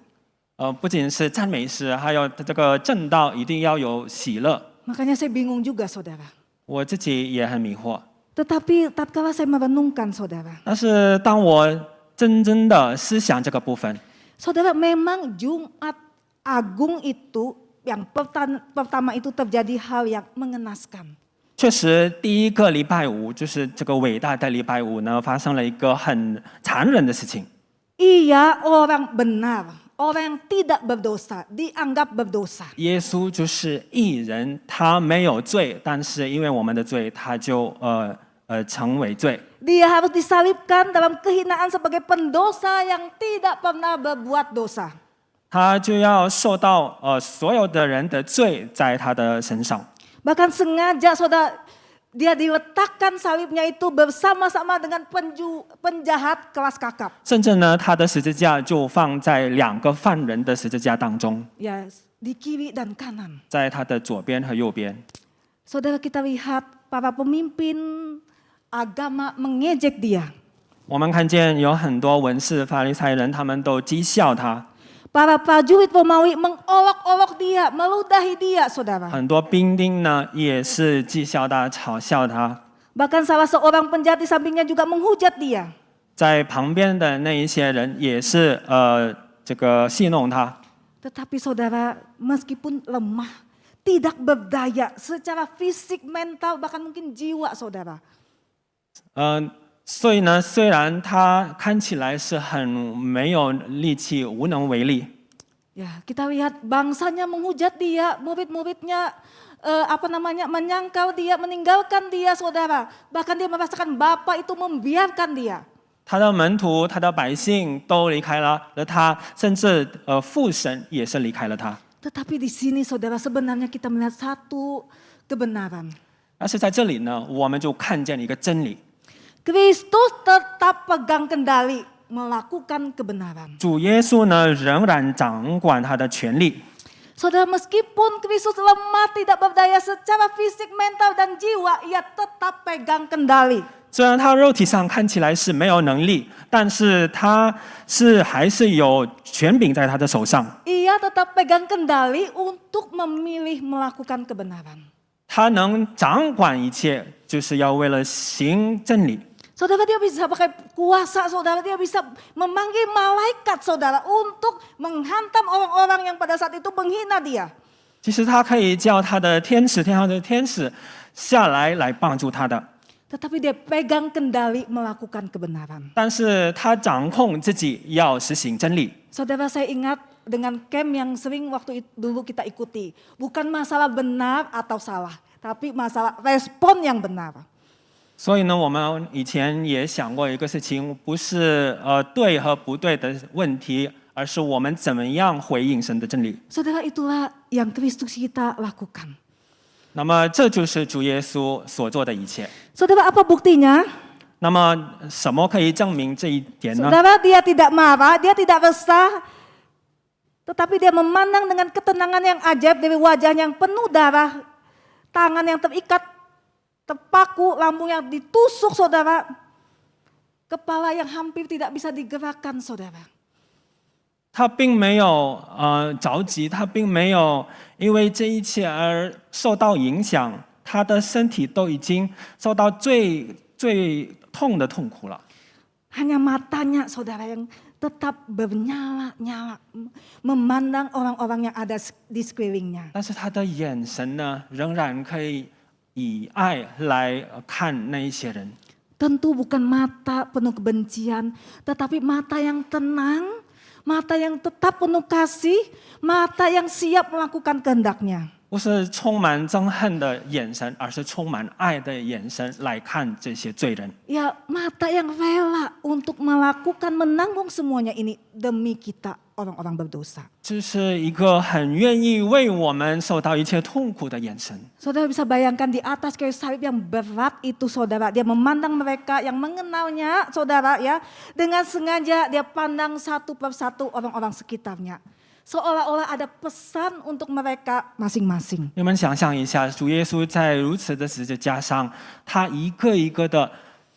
不仅是赞美诗，还有这个正道一定要有喜乐。 Makanya saya bingung juga, saudara. 我自己也很迷惑， Tetapi tatkala saya merenungkan, saudara, 但是当我真正的思想这个部分， saudara, memang Jumat Agung itu yang pertama itu terjadi hal yang mengenaskan. 确实第一个礼拜五就是这个伟大的礼拜五呢，发生了一个很残忍的事情。 Ia orang benar, orang yang tidak berdosa, dianggap berdosa. 耶稣就是义人，他没有罪，但是因为我们的罪，他就成为罪。 Dia harus disalibkan dalam kehinaan sebagai pendosa yang tidak pernah berbuat dosa. 他就要受到所有的人的罪在他的身上。 Bahkan sengaja saudara, dia diletakkan salibnya itu bersama-sama dengan penjahat kelas kakap. 甚至呢，他的十字架就放在两个犯人的十字架当中， Ya, di kiri dan kanan. 在他的左边和右边。 Saudara, kita lihat para pemimpin agama mengejek dia. 我们看见有很多文士、法利赛人，他们都讥笑他。 Para prajurit Romawi mengolok-olok dia, meludahi dia, saudara. 很多兵丁呢，也是讥笑他、嘲笑他。 Bahkan salah seorang penjahat di sampingnya juga menghujat dia. 在旁边的那一些人也是这个戏弄他。 Tetapi saudara, meskipun lemah, tidak berdaya secara fisik, mental, bahkan mungkin jiwa, saudara. 所以呢，虽然他看起来是很没有力气、无能为力， Ya, kita lihat bangsanya menghujat dia, murid-muridnya menyangkal dia, meninggalkan dia, saudara. Bahkan dia merasakan Bapa itu membiarkan dia. 他的门徒、他的百姓都离开了他，甚至父神也是离开了他。 Tetapi di sini, saudara, sebenarnya kita melihat satu kebenaran. 但是在这里呢，我们就看见了一个真理： Kristus tetap pegang kendali, melakukan kebenaran. 主耶稣呢，仍然掌管他的权利。 Saudara, meskipun Kristus lemah, tidak berdaya secara fisik, mental, dan jiwa, ia tetap pegang kendali. 虽然他肉体上看起来是没有能力，但是他还是有权柄在他的手上。 Ia tetap pegang kendali untuk memilih melakukan kebenaran. 他能掌管一切，就是要为了行真理。 Saudara, dia bisa pakai kuasa, saudara, dia bisa memanggil malaikat, saudara, untuk menghantam orang-orang yang pada saat itu menghina dia. 其实他可以叫他的天使，天上的天使下来帮助他的。 Tetapi dia pegang kendali melakukan kebenaran. 但是他掌控自己要实行真理。 Saudara, saya ingat dengan camp yang sering waktu dulu kita ikuti. Bukan masalah benar atau salah, tapi masalah respon yang benar. 所以呢，我们以前也想过一个事情，不是对和不对的问题，而是我们怎么样回应神的真理。 Saudara, itulah yang Kristus kita lakukan. 那么这就是主耶稣所做的一切。 Saudara, apa buktinya? 那么什么可以证明这一点呢？ Saudara, dia tidak marah, dia tidak resah, tetapi dia memandang dengan ketenangan yang ajaib dari wajah yang penuh darah, tangan yang terikat, terpaku, lambung yang ditusuk, saudara, kepala yang hampir tidak bisa digerakkan, saudara. 他并没有着急，他并没有因为这一切而受到影响，他的身体都已经受到最痛的痛苦了。 Hanya matanya, saudara, yang tetap bernyala-nyala, memandang orang-orang yang ada di sekelilingnya. 但是他的眼神呢，仍然可以以爱来看那一些人。 Tentu bukan mata penuh kebencian, tetapi mata yang tenang, mata yang tetap penuh kasih, mata yang siap melakukan kehendaknya. 不是充满憎恨的眼神，而是充满爱的眼神来看这些罪人。 Ya, mata yang rela untuk melakukan, menanggung semuanya ini demi kita orang-orang berdosa. 这是一个很愿意为我们受到一切痛苦的眼神。 Saudara bisa bayangkan di atas kayu salib yang berat itu, saudara, dia memandang mereka yang mengenalnya, saudara, ya, dengan sengaja dia pandang satu persatu orang-orang sekitarnya. Seolah-olah ada pesan untuk mereka masing-masing. 你们想象一下，主耶稣在如此的十字架上，他一个一个的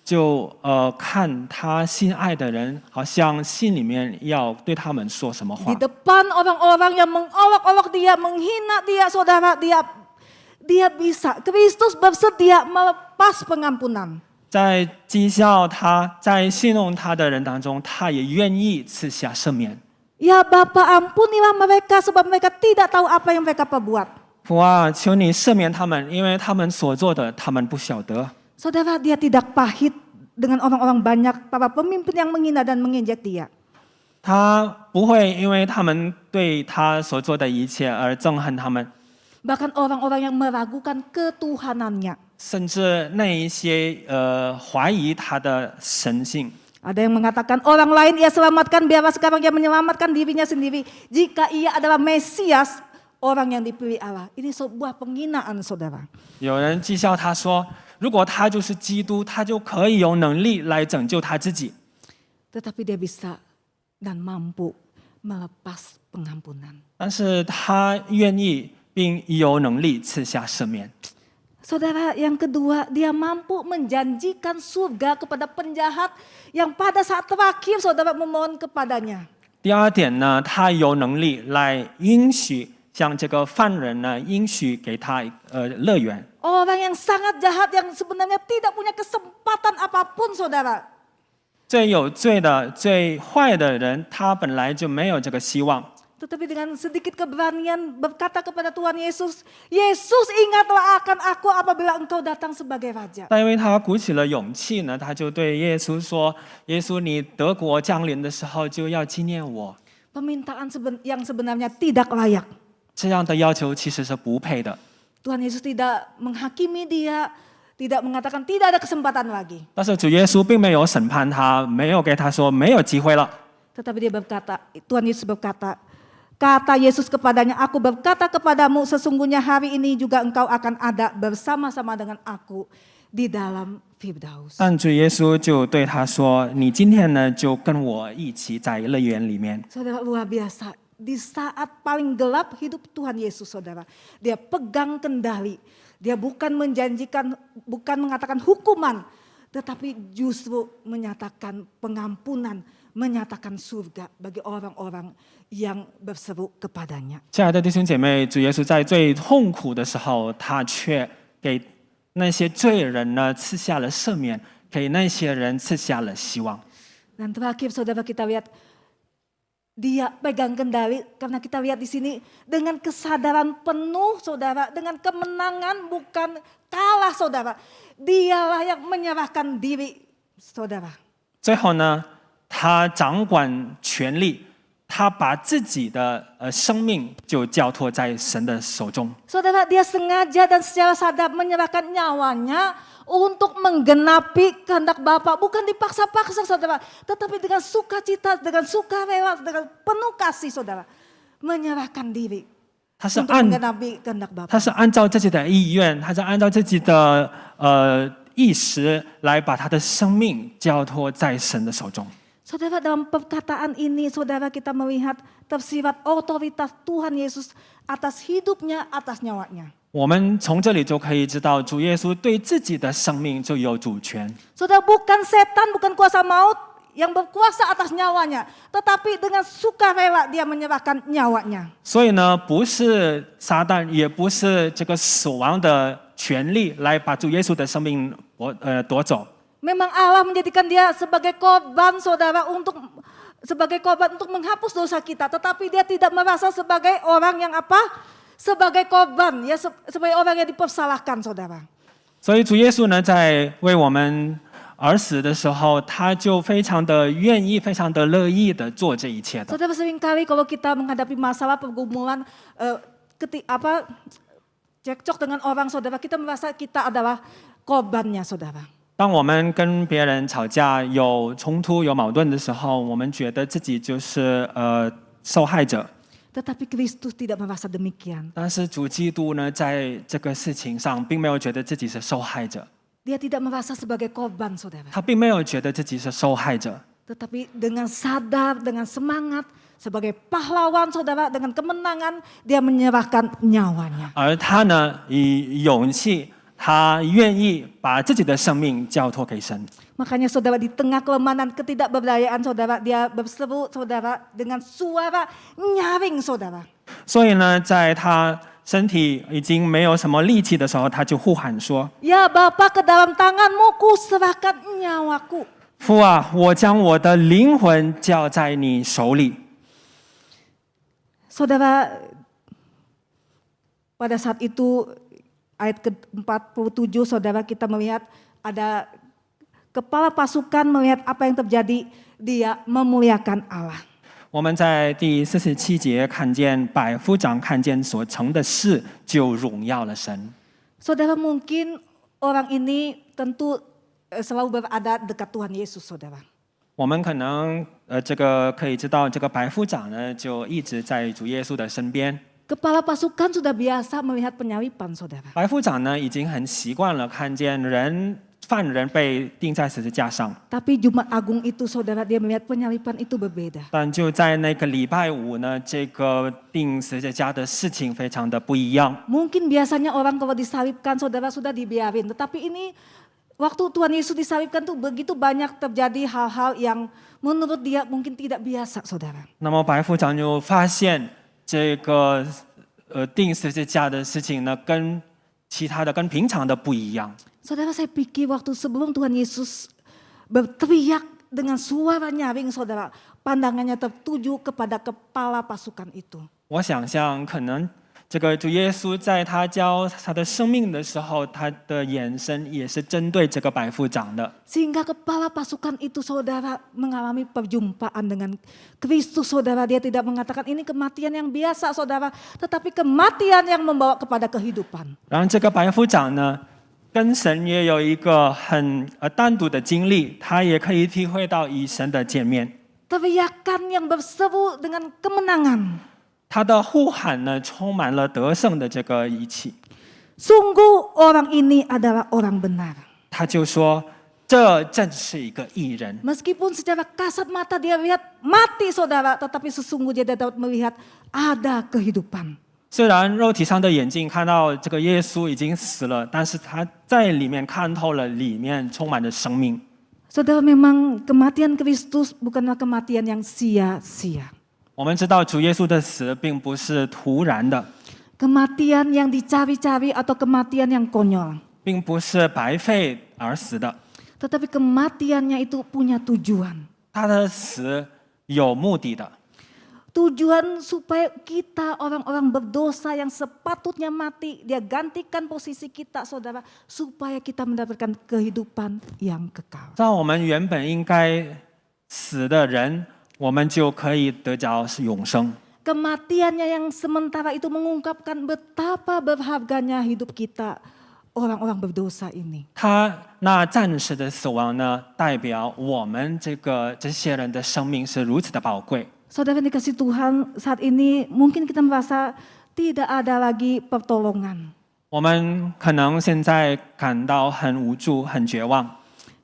就看他心爱的人，好像心里面要对他们说什么话 Di。depan orang-orang yang mengolok-olok dia, menghina dia, saudara, dia bisa. Kristus bersedia melepas pengampunan. 在讥笑他、在戏弄他的人当中，他也愿意赐下赦免。 Ya Bapa, ampunilah mereka sebab mereka tidak tahu apa yang mereka perbuat. 父啊，求你赦免他们，因为他们所做的，他们不晓得。 Saudara, dia tidak pahit dengan orang-orang banyak, para pemimpin yang menghina dan menginjak dia. 他不会因为他们对他所做的一切而憎恨他们， Bahkan orang-orang yang meragukan ketuhanannya. 甚至那一些怀疑他的神性。 Ada yang mengatakan orang lain ia selamatkan, biarlah sekarang ia menyelamatkan dirinya sendiri. Jika ia adalah Mesias, orang yang dipilih Allah. Ini sebuah penghinaan, saudara. 有人讥笑他说，如果他就是基督，他就可以有能力来拯救他自己。 Tetapi dia bisa dan mampu melepas pengampunan. 但是他愿意并有能力赐下赦免。 Saudara, yang kedua, dia mampu menjanjikan surga kepada penjahat yang pada saat terakhir saudara memohon kepadanya. 第二点呢，他有能力来应许，像这个犯人呢，应许给他乐园。 Orang yang sangat jahat yang sebenarnya tidak punya kesempatan apapun, saudara. 最有罪的、最坏的人，他本来就没有这个希望。 Tetapi dengan sedikit keberanian berkata kepada Tuhan Yesus, Yesus ingatlah akan aku apabila engkau datang sebagai raja. 但因为他鼓起了勇气呢，他就对耶稣说：“耶稣，你德国降临的时候就要纪念我。” Permintaan yang sebenarnya tidak layak. 这样的要求其实是不配的。 Tuhan Yesus tidak menghakimi dia, tidak mengatakan tidak ada kesempatan lagi. 但是主耶稣并没有审判他，没有给他说没有机会了。 Tetapi dia berkata, Tuhan Yesus berkata, kata Yesus kepadanya, aku berkata kepadamu sesungguhnya hari ini juga engkau akan ada bersama-sama dengan aku di dalam Firdaus. 但主耶稣就对他说：“你今天呢，就跟我一起在乐园里面。” Saudara, luar biasa. Di saat paling gelap hidup Tuhan Yesus, saudara. Dia pegang kendali. Dia bukan menjanjikan, bukan mengatakan hukuman, tetapi justru menyatakan pengampunan, menyatakan surga bagi orang-orang yang berseru kepadanya. 亲爱的弟兄姐妹，主耶稣在最痛苦的时候，他却给那些罪人呢赐下了赦免，给那些人赐下了希望。 Dan terakhir, saudara, kita lihat dia pegang kendali karena kita lihat di sini dengan kesadaran penuh, saudara, dengan kemenangan bukan kalah, saudara. Dialah yang menyerahkan diri, saudara. 最后呢，他掌管权力，他把自己的生命就交托在神的手中。 Saudara, dia sengaja dan secara sadar menyerahkan nyawanya untuk menggenapi kehendak Bapa. Bukan dipaksa-paksa saudara, tetapi dengan sukacita, dengan sukarela, dengan penuh kasih saudara. Menyerahkan diri 他是 untuk 按 menggenapi kehendak Bapa. 他是按照自己的意愿，他是按照自己的意识来把他的生命交托在神的手中。 Saudara, dalam perkataan ini saudara kita melihat tersirat otoritas Tuhan Yesus atas hidupnya, atas nyawanya. 我们从这里就可以知道，主耶稣对自己的生命就有主权。 Saudara, bukan setan, bukan kuasa maut yang berkuasa atas nyawanya, tetapi dengan sukarela dia menyerahkan nyawanya. 所以呢，不是撒旦，也不是这个死亡的权利来把主耶稣的生命夺走。 Memang Allah menjadikan dia sebagai korban saudara sebagai korban untuk menghapus dosa kita, tetapi dia tidak merasa sebagai orang yang apa? Sebagai korban, ya sebagai orang yang dipersalahkan saudara. 所以主耶稣呢，在为我们而死的时候，他就非常的愿意、非常的乐意的做这一切的。 Saudara, seringkali kalau kita menghadapi masalah pergumulan cekcok dengan orang saudara, kita merasa kita adalah korbannya saudara. 当我们跟别人吵架、有冲突、有矛盾的时候，我们觉得自己就是受害者。 Tetapi Kristus tidak merasa demikian. 但是主基督呢，在这个事情上，并没有觉得自己是受害者， Dia tidak merasa sebagai korban saudara. 他并没有觉得自己是受害者。 Tetapi dengan sadar, dengan semangat, sebagai pahlawan saudara, dengan kemenangan, dia menyerahkan nyawanya. 而他呢，以勇气，他愿意把自己的生命交托给神。 Makanya saudara, di tengah kelemahan ketidakberdayaan saudara, dia berseru saudara dengan suara nyaring saudara. 所以呢，在他身体已经没有什么力气的时候，他就呼喊说 Ya Bapa, ke dalam tanganmu ku serahkan nyawaku.：“ 父啊，我将我的灵魂交在你手里。” Saudara, pada saat itu ayat ke-47 saudara kita melihat ada kepala pasukan melihat apa yang terjadi, dia memuliakan Allah. 我们在第47节看见百夫长看见所成的事，就荣耀了神。 Saudara, mungkin orang ini tentu selalu berada dekat Tuhan Yesus saudara. 我们可能这个可以知道，这个百夫长呢就一直在主耶稣的身边。 Kepala pasukan sudah biasa melihat penyaliban saudara. 百夫长呢已经很习惯了看见犯人被钉在十字架上， Tapi Jumat Agung itu saudara, dia melihat penyaliban itu berbeda. 但就在那个礼拜五呢，这个钉十字架的事情非常的不一样。 Mungkin biasanya orang kalau disalibkan saudara sudah dibiarin. Tetapi ini waktu Tuhan Yesus disalibkan tuh begitu banyak terjadi hal-hal yang menurut dia mungkin tidak biasa saudara. 那么百夫长就发现这个钉十字架的事情呢，跟其他的跟平常的不一样。 Saudara, saya pikir waktu sebelum Tuhan Yesus berteriak dengan suara nyaring saudara, pandangannya tertuju kepada kepala pasukan itu. 我想象可能这个主耶稣在他交他的生命的时候，他的眼神也是针对这个百夫长的。 Sehingga kepala pasukan itu saudara mengalami perjumpaan dengan Kristus saudara. Dia tidak mengatakan ini kematian yang biasa saudara, tetapi kematian yang membawa kepada kehidupan. 然后这个百夫长呢，跟神也有一个很单独的经历，他也可以体会到与神的见面。 Teriakan yang berseru dengan kemenangan. 他的呼喊呢，充满了得胜的这个仪器。 Sungguh orang ini adalah orang benar. 他就说：“这正是一个义人。” Meskipun secara kasat mata dia lihat mati saudara, tetapi sesungguhnya dia dapat melihat ada kehidupan. 虽然肉体上的眼睛看到这个耶稣已经死了，但是他在里面看透了，里面充满着生命。 Saudara, memang kematian Kristus bukanlah kematian yang sia-sia. 我们知道主耶稣的死并不是突然的， Kematian yang dicari-cari atau kematian yang konyol. 并不是白费而死的， Tetapi kematiannya itu punya tujuan. 他的死有目的的。 Tujuan supaya kita orang-orang berdosa yang sepatutnya mati, dia gantikan posisi kita saudara, supaya kita mendapatkan kehidupan yang kekal. 让我们原本应该死的人，我们就可以得着永生。 Kematiannya yang sementara itu mengungkapkan betapa berharganya hidup kita orang-orang berdosa ini. 他那暂时的死亡呢，代表我们这些人的生命是如此的宝贵。 Saudara yang dikasih Tuhan, saat ini mungkin kita merasa tidak ada lagi pertolongan. 我们可能现在感到很无助、很绝望，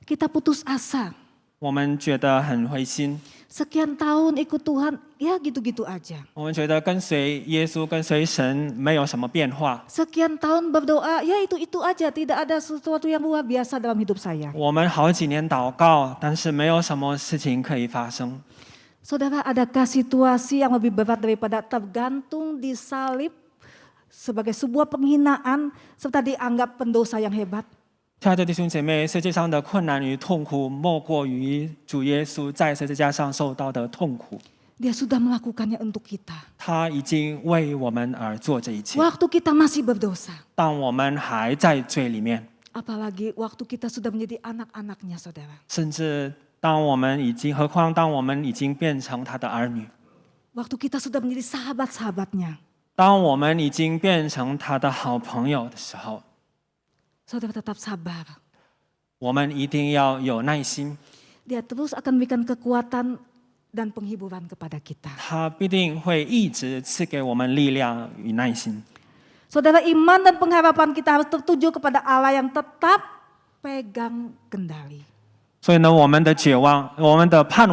Kita putus asa. 我们觉得很灰心， Sekian tahun ikut Tuhan, ya gitu-gitu aja. 我们觉得跟随耶稣、跟随神没有什么变化。 Sekian tahun berdoa, ya itu aja, tidak ada sesuatu yang luar biasa dalam hidup saya. 我们好几年祷告，但是没有什么事情可以发生。 Saudara, adakah situasi yang lebih berat daripada tergantung di salib sebagai sebuah penghinaan serta dianggap pendosa yang hebat? 亲爱的弟兄姐妹，世界上的困难与痛苦，莫过于主耶稣在十字架上受到的痛苦。 Dia sudah melakukannya untuk kita. 他已经为我们而做这一切。 Waktu kita masih berdosa. 当我们还在罪里面， Apalagi waktu kita sudah menjadi anak-anaknya, saudara. 甚至何况当我们已经变成他的儿女， Waktu kita sudah menjadi sahabat-sahabatnya. 当我们已经变成他的好朋友的时候， Saudara tetap sabar. 我们一定要有耐心。 Dia terus akan memberikan kekuatan dan penghiburan kepada kita. 他必定会一直赐给我们力量与耐心。 Saudara, iman dan pengharapan kita harus tertuju kepada Allah yang tetap pegang kendali. 所以呢，我们的盼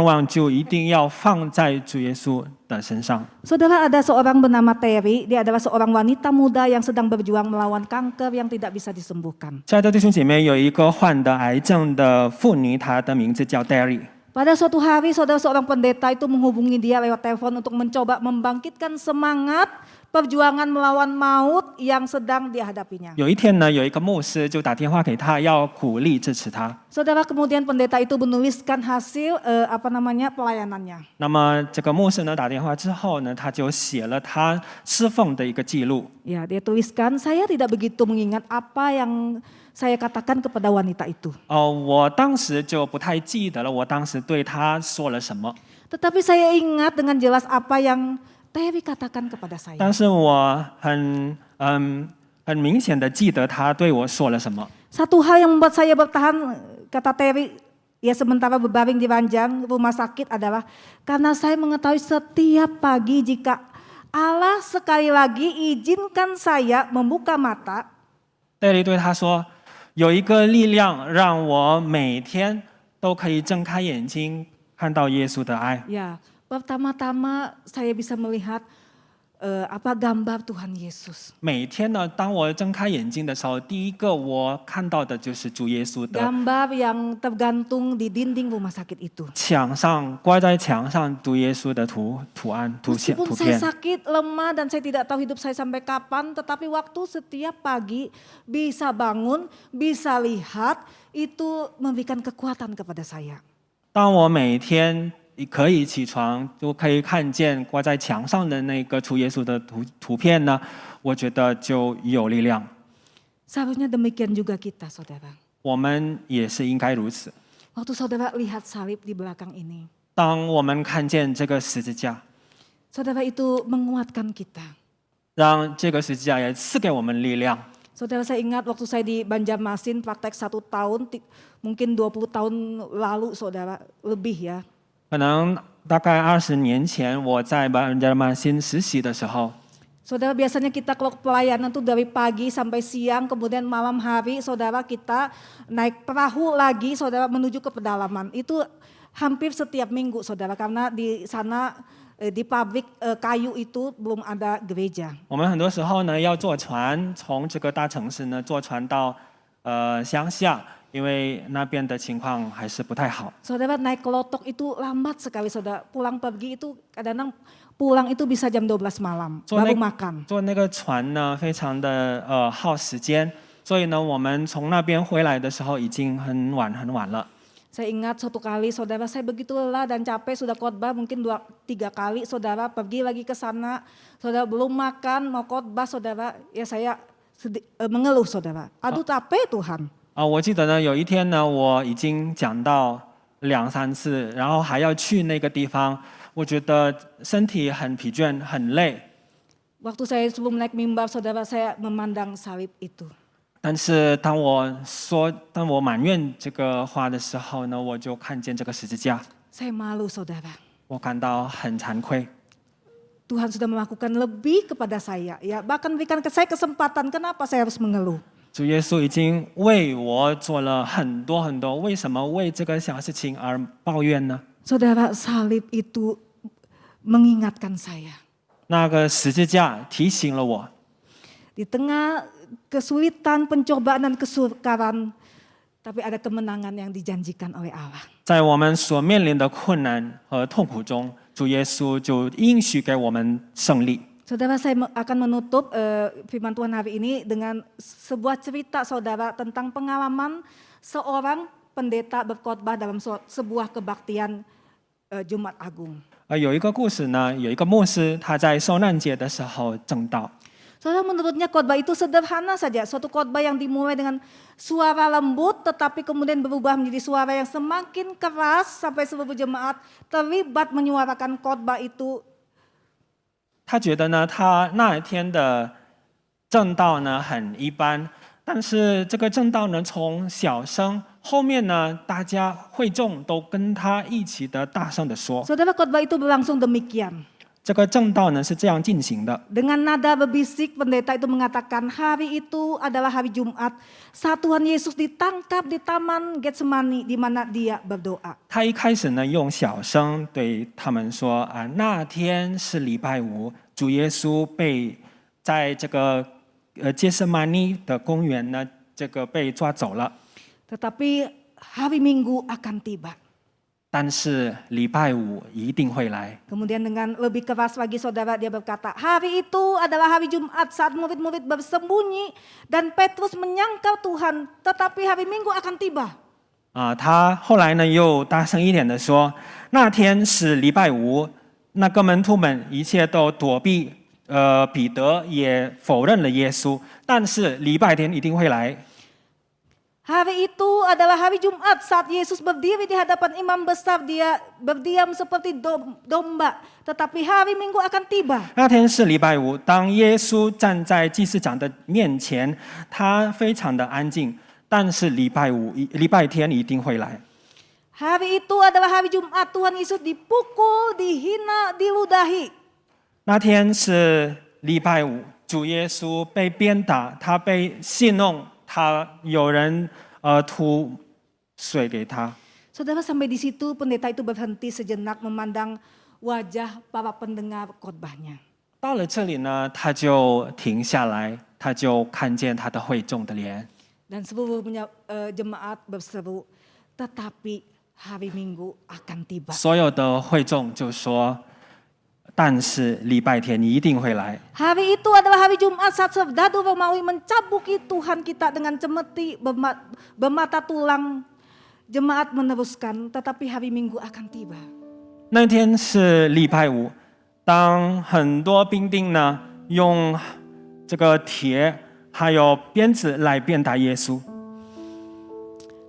望就一定要放在主耶稣的身上。 Saudara, ada seorang bernama Terry, dia adalah seorang wanita muda yang sedang berjuang melawan kanker yang tidak bisa disembuhkan. 亲爱的弟兄姐妹，有一个患得癌症的妇女，她的名字叫 Derry。 Pada suatu hari, saudara, seorang pendeta itu menghubungi dia lewat telepon untuk mencoba membangkitkan semangat perjuangan melawan maut yang sedang dihadapinya. 有一天呢，有一个牧师就打电话给他，要鼓励支持他。 Saudara, kemudian pendeta itu menuliskan hasil pelayanannya. 那么这个牧师呢，打电话之后呢，他就写了他侍奉的一个记录。 Ya, dia tuliskan, saya tidak begitu mengingat apa yang saya katakan kepada wanita itu. 我当时就不太记得了，我当时对他说了什么。 Tetapi saya ingat dengan jelas apa yang Terry katakan kepada saya. 但是我很明显的记得他对我说了什么。 Satu hal yang membuat saya bertahan, kata Terry, ya sementara berbaring di ranjang rumah sakit adalah karena saya mengetahui setiap pagi jika Allah sekali lagi izinkan saya membuka mata, 戴利对他说，有一个力量让我每天都可以睁开眼睛，看到耶稣的爱。 ya pertama-tama saya bisa melihat gambar Tuhan Yesus. 每天呢，当我睁开眼睛的时候，第一个我看到的就是主耶稣的 Gambar yang tergantung di dinding rumah sakit itu. 挂在墙上主耶稣的图案、图 Meskipun saya 片。 sakit, lemah dan saya tidak tahu hidup saya sampai kapan, tetapi waktu setiap pagi bisa bangun, bisa lihat, itu memberikan kekuatan kepada saya. 当我每天可以起床，就可以看见挂在墙上的那个主耶稣的图片呢，我觉得就有力量。 Seharusnya demikian juga kita, saudara. 我们也是应该如此。 Waktu saudara lihat salib di belakang ini, 当我们看见这个十字架， saudara, itu menguatkan kita. 让这个十字架也赐给我们力量。 Saudara, saya ingat waktu saya di Banjarmasin praktek 1 tahun, mungkin 20 tahun lalu, saudara, lebih ya. 可能大概20年前，我在Banjarmasin实习的时候， Saudara, biasanya kita kalau pelayanan tuh dari pagi sampai siang, kemudian malam hari, saudara, kita naik perahu lagi, saudara, menuju ke pedalaman. Itu hampir setiap minggu, saudara, karena di sana di pabrik kayu itu belum ada gereja. 我们很多时候呢要坐船，从这个大城市呢坐船到乡下，因为那边的情况还是不太好。 Saudara, naik kelotok itu lambat sekali, saudara. Pulang pergi itu kadang-kadang pulang itu bisa jam 12 malam, baru makan. 坐那个船呢非常的耗时间，所以呢我们从那边回来的时候已经很晚了。 Saya ingat suatu kali, saudara, saya begitu lelah dan capek, sudah khotbah mungkin 2-3 kali, saudara, pergi lagi ke sana, saudara, belum makan, mau khotbah, saudara, ya saya mengeluh, saudara. Aduh, capek Tuhan. 我记得呢有一天呢我已经讲到2-3次，然后还要去那个地方，我觉得身体很疲倦，很累。 Waktu saya sebelum naik mimbar, saudara, saya memandang salib itu. 但是当我埋怨这个话的时候呢，我就看见这个十字架， Saya malu, saudara. 我感到很惭愧。 Tuhan sudah melakukan lebih kepada saya, ya bahkan berikan ke saya kesempatan. Kenapa saya harus mengeluh? 主耶稣已经为我做了很多很多，为什么为这个小事情而抱怨呢？ Saudara, salib itu mengingatkan saya. 那个十字架提醒了我， Di tengah kesulitan, pencobaan dan kesukaran, tapi ada kemenangan yang dijanjikan oleh Allah. 在我们所面临的困难和痛苦中，主耶稣就应许给我们胜利。 Saudara, saya akan menutup firman Tuhan hari ini dengan sebuah cerita, saudara, tentang pengalaman seorang pendeta berkhotbah dalam sebuah kebaktian Jumat Agung. 有一个故事呢，有一个牧师他在受难节的时候正道。 Saudara, menurutnya khotbah itu sederhana saja, suatu khotbah yang dimulai dengan suara lembut tetapi kemudian berubah menjadi suara yang semakin keras sampai seluruh jemaat terlibat menyuarakan khotbah itu. 他觉得呢，他那一天的正道呢很一般，但是这个正道呢从小声，后面呢大家会众都跟他一起的大声的说。 Saudara, khotbah itu berlangsung demikian. 这个正道呢是这样进行的。 Dengan nada berbisik, pendeta itu mengatakan hari itu adalah hari Jumat saat Tuhan Yesus ditangkap di Taman Getsemani di mana dia berdoa. 他一开始呢用小声对他们说啊，那天是礼拜五，主耶稣被在这个杰瑟玛尼的公园呢，这个被抓走了。 Tetapi hari Minggu akan tiba. 但是礼拜五一定会来。 Kemudian dengan lebih keras lagi, saudara, dia berkata, hari itu adalah hari Jumat saat murid-murid bersembunyi dan Petrus menyangkal Tuhan, tetapi hari Minggu akan tiba. 他后来呢又大声一点的说，那天是礼拜五，那个门徒们一切都躲避，彼得也否认了耶稣，但是礼拜天一定会来。 Hari itu adalah hari Jumat saat Yesus berdiri di hadapan imam besar, dia berdiam seperti domba, tetapi hari Minggu akan tiba. 那天是礼拜五，当耶稣站在祭司长的面前，他非常的安静，但是礼拜天一定会来。 Hari itu adalah hari Jumat, Tuhan Yesus dipukul, dihina, diludahi. 那天是礼拜五，主耶稣被鞭打，他被戏弄。 他有人吐水给他。 Saudara, sampai di situ pendeta itu berhenti sejenak memandang wajah para pendengar khotbahnya. 到了这里呢，他就停下来，他就看见他的会众的脸。 Dan seluruh jemaat berseru, tetapi hari Minggu akan tiba. 所有的会众就说，但是礼拜天一定会来。 Hari itu adalah hari Jumat saat serdadu Romawi mencabuki Tuhan kita dengan cemeti bermata tulang. Jemaat meneruskan, tetapi hari Minggu akan tiba. 那天是礼拜五，当很多兵丁呢用这个铁还有鞭子来鞭打耶稣。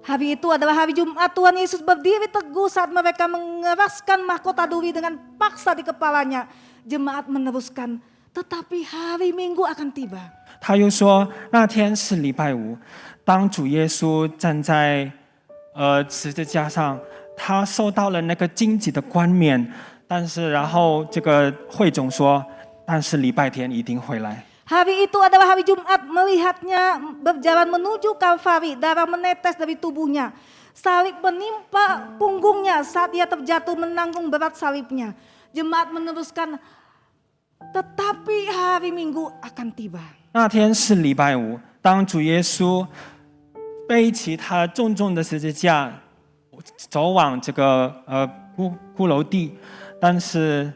Hari itu adalah hari Jumat, Tuhan Yesus berdiri teguh saat mereka mengeraskan mahkota duri dengan paksa di kepalanya. Jemaat meneruskan, tetapi hari Minggu akan tiba. 他又说，那天是礼拜五，当主耶稣站在十字架上，他受到了那个荆棘的冠冕，但是然后这个会众说，但是礼拜天一定会来。 Hari itu adalah hari Jumat, melihatnya berjalan menuju Kalvari, darah menetes dari tubuhnya. Salib menimpa punggungnya saat ia terjatuh menanggung berat salibnya. Jemaat meneruskan, tetapi hari Minggu akan tiba. 那天是礼拜五，当主耶稣背起他重重的十字架，走往这个骷髅地，但是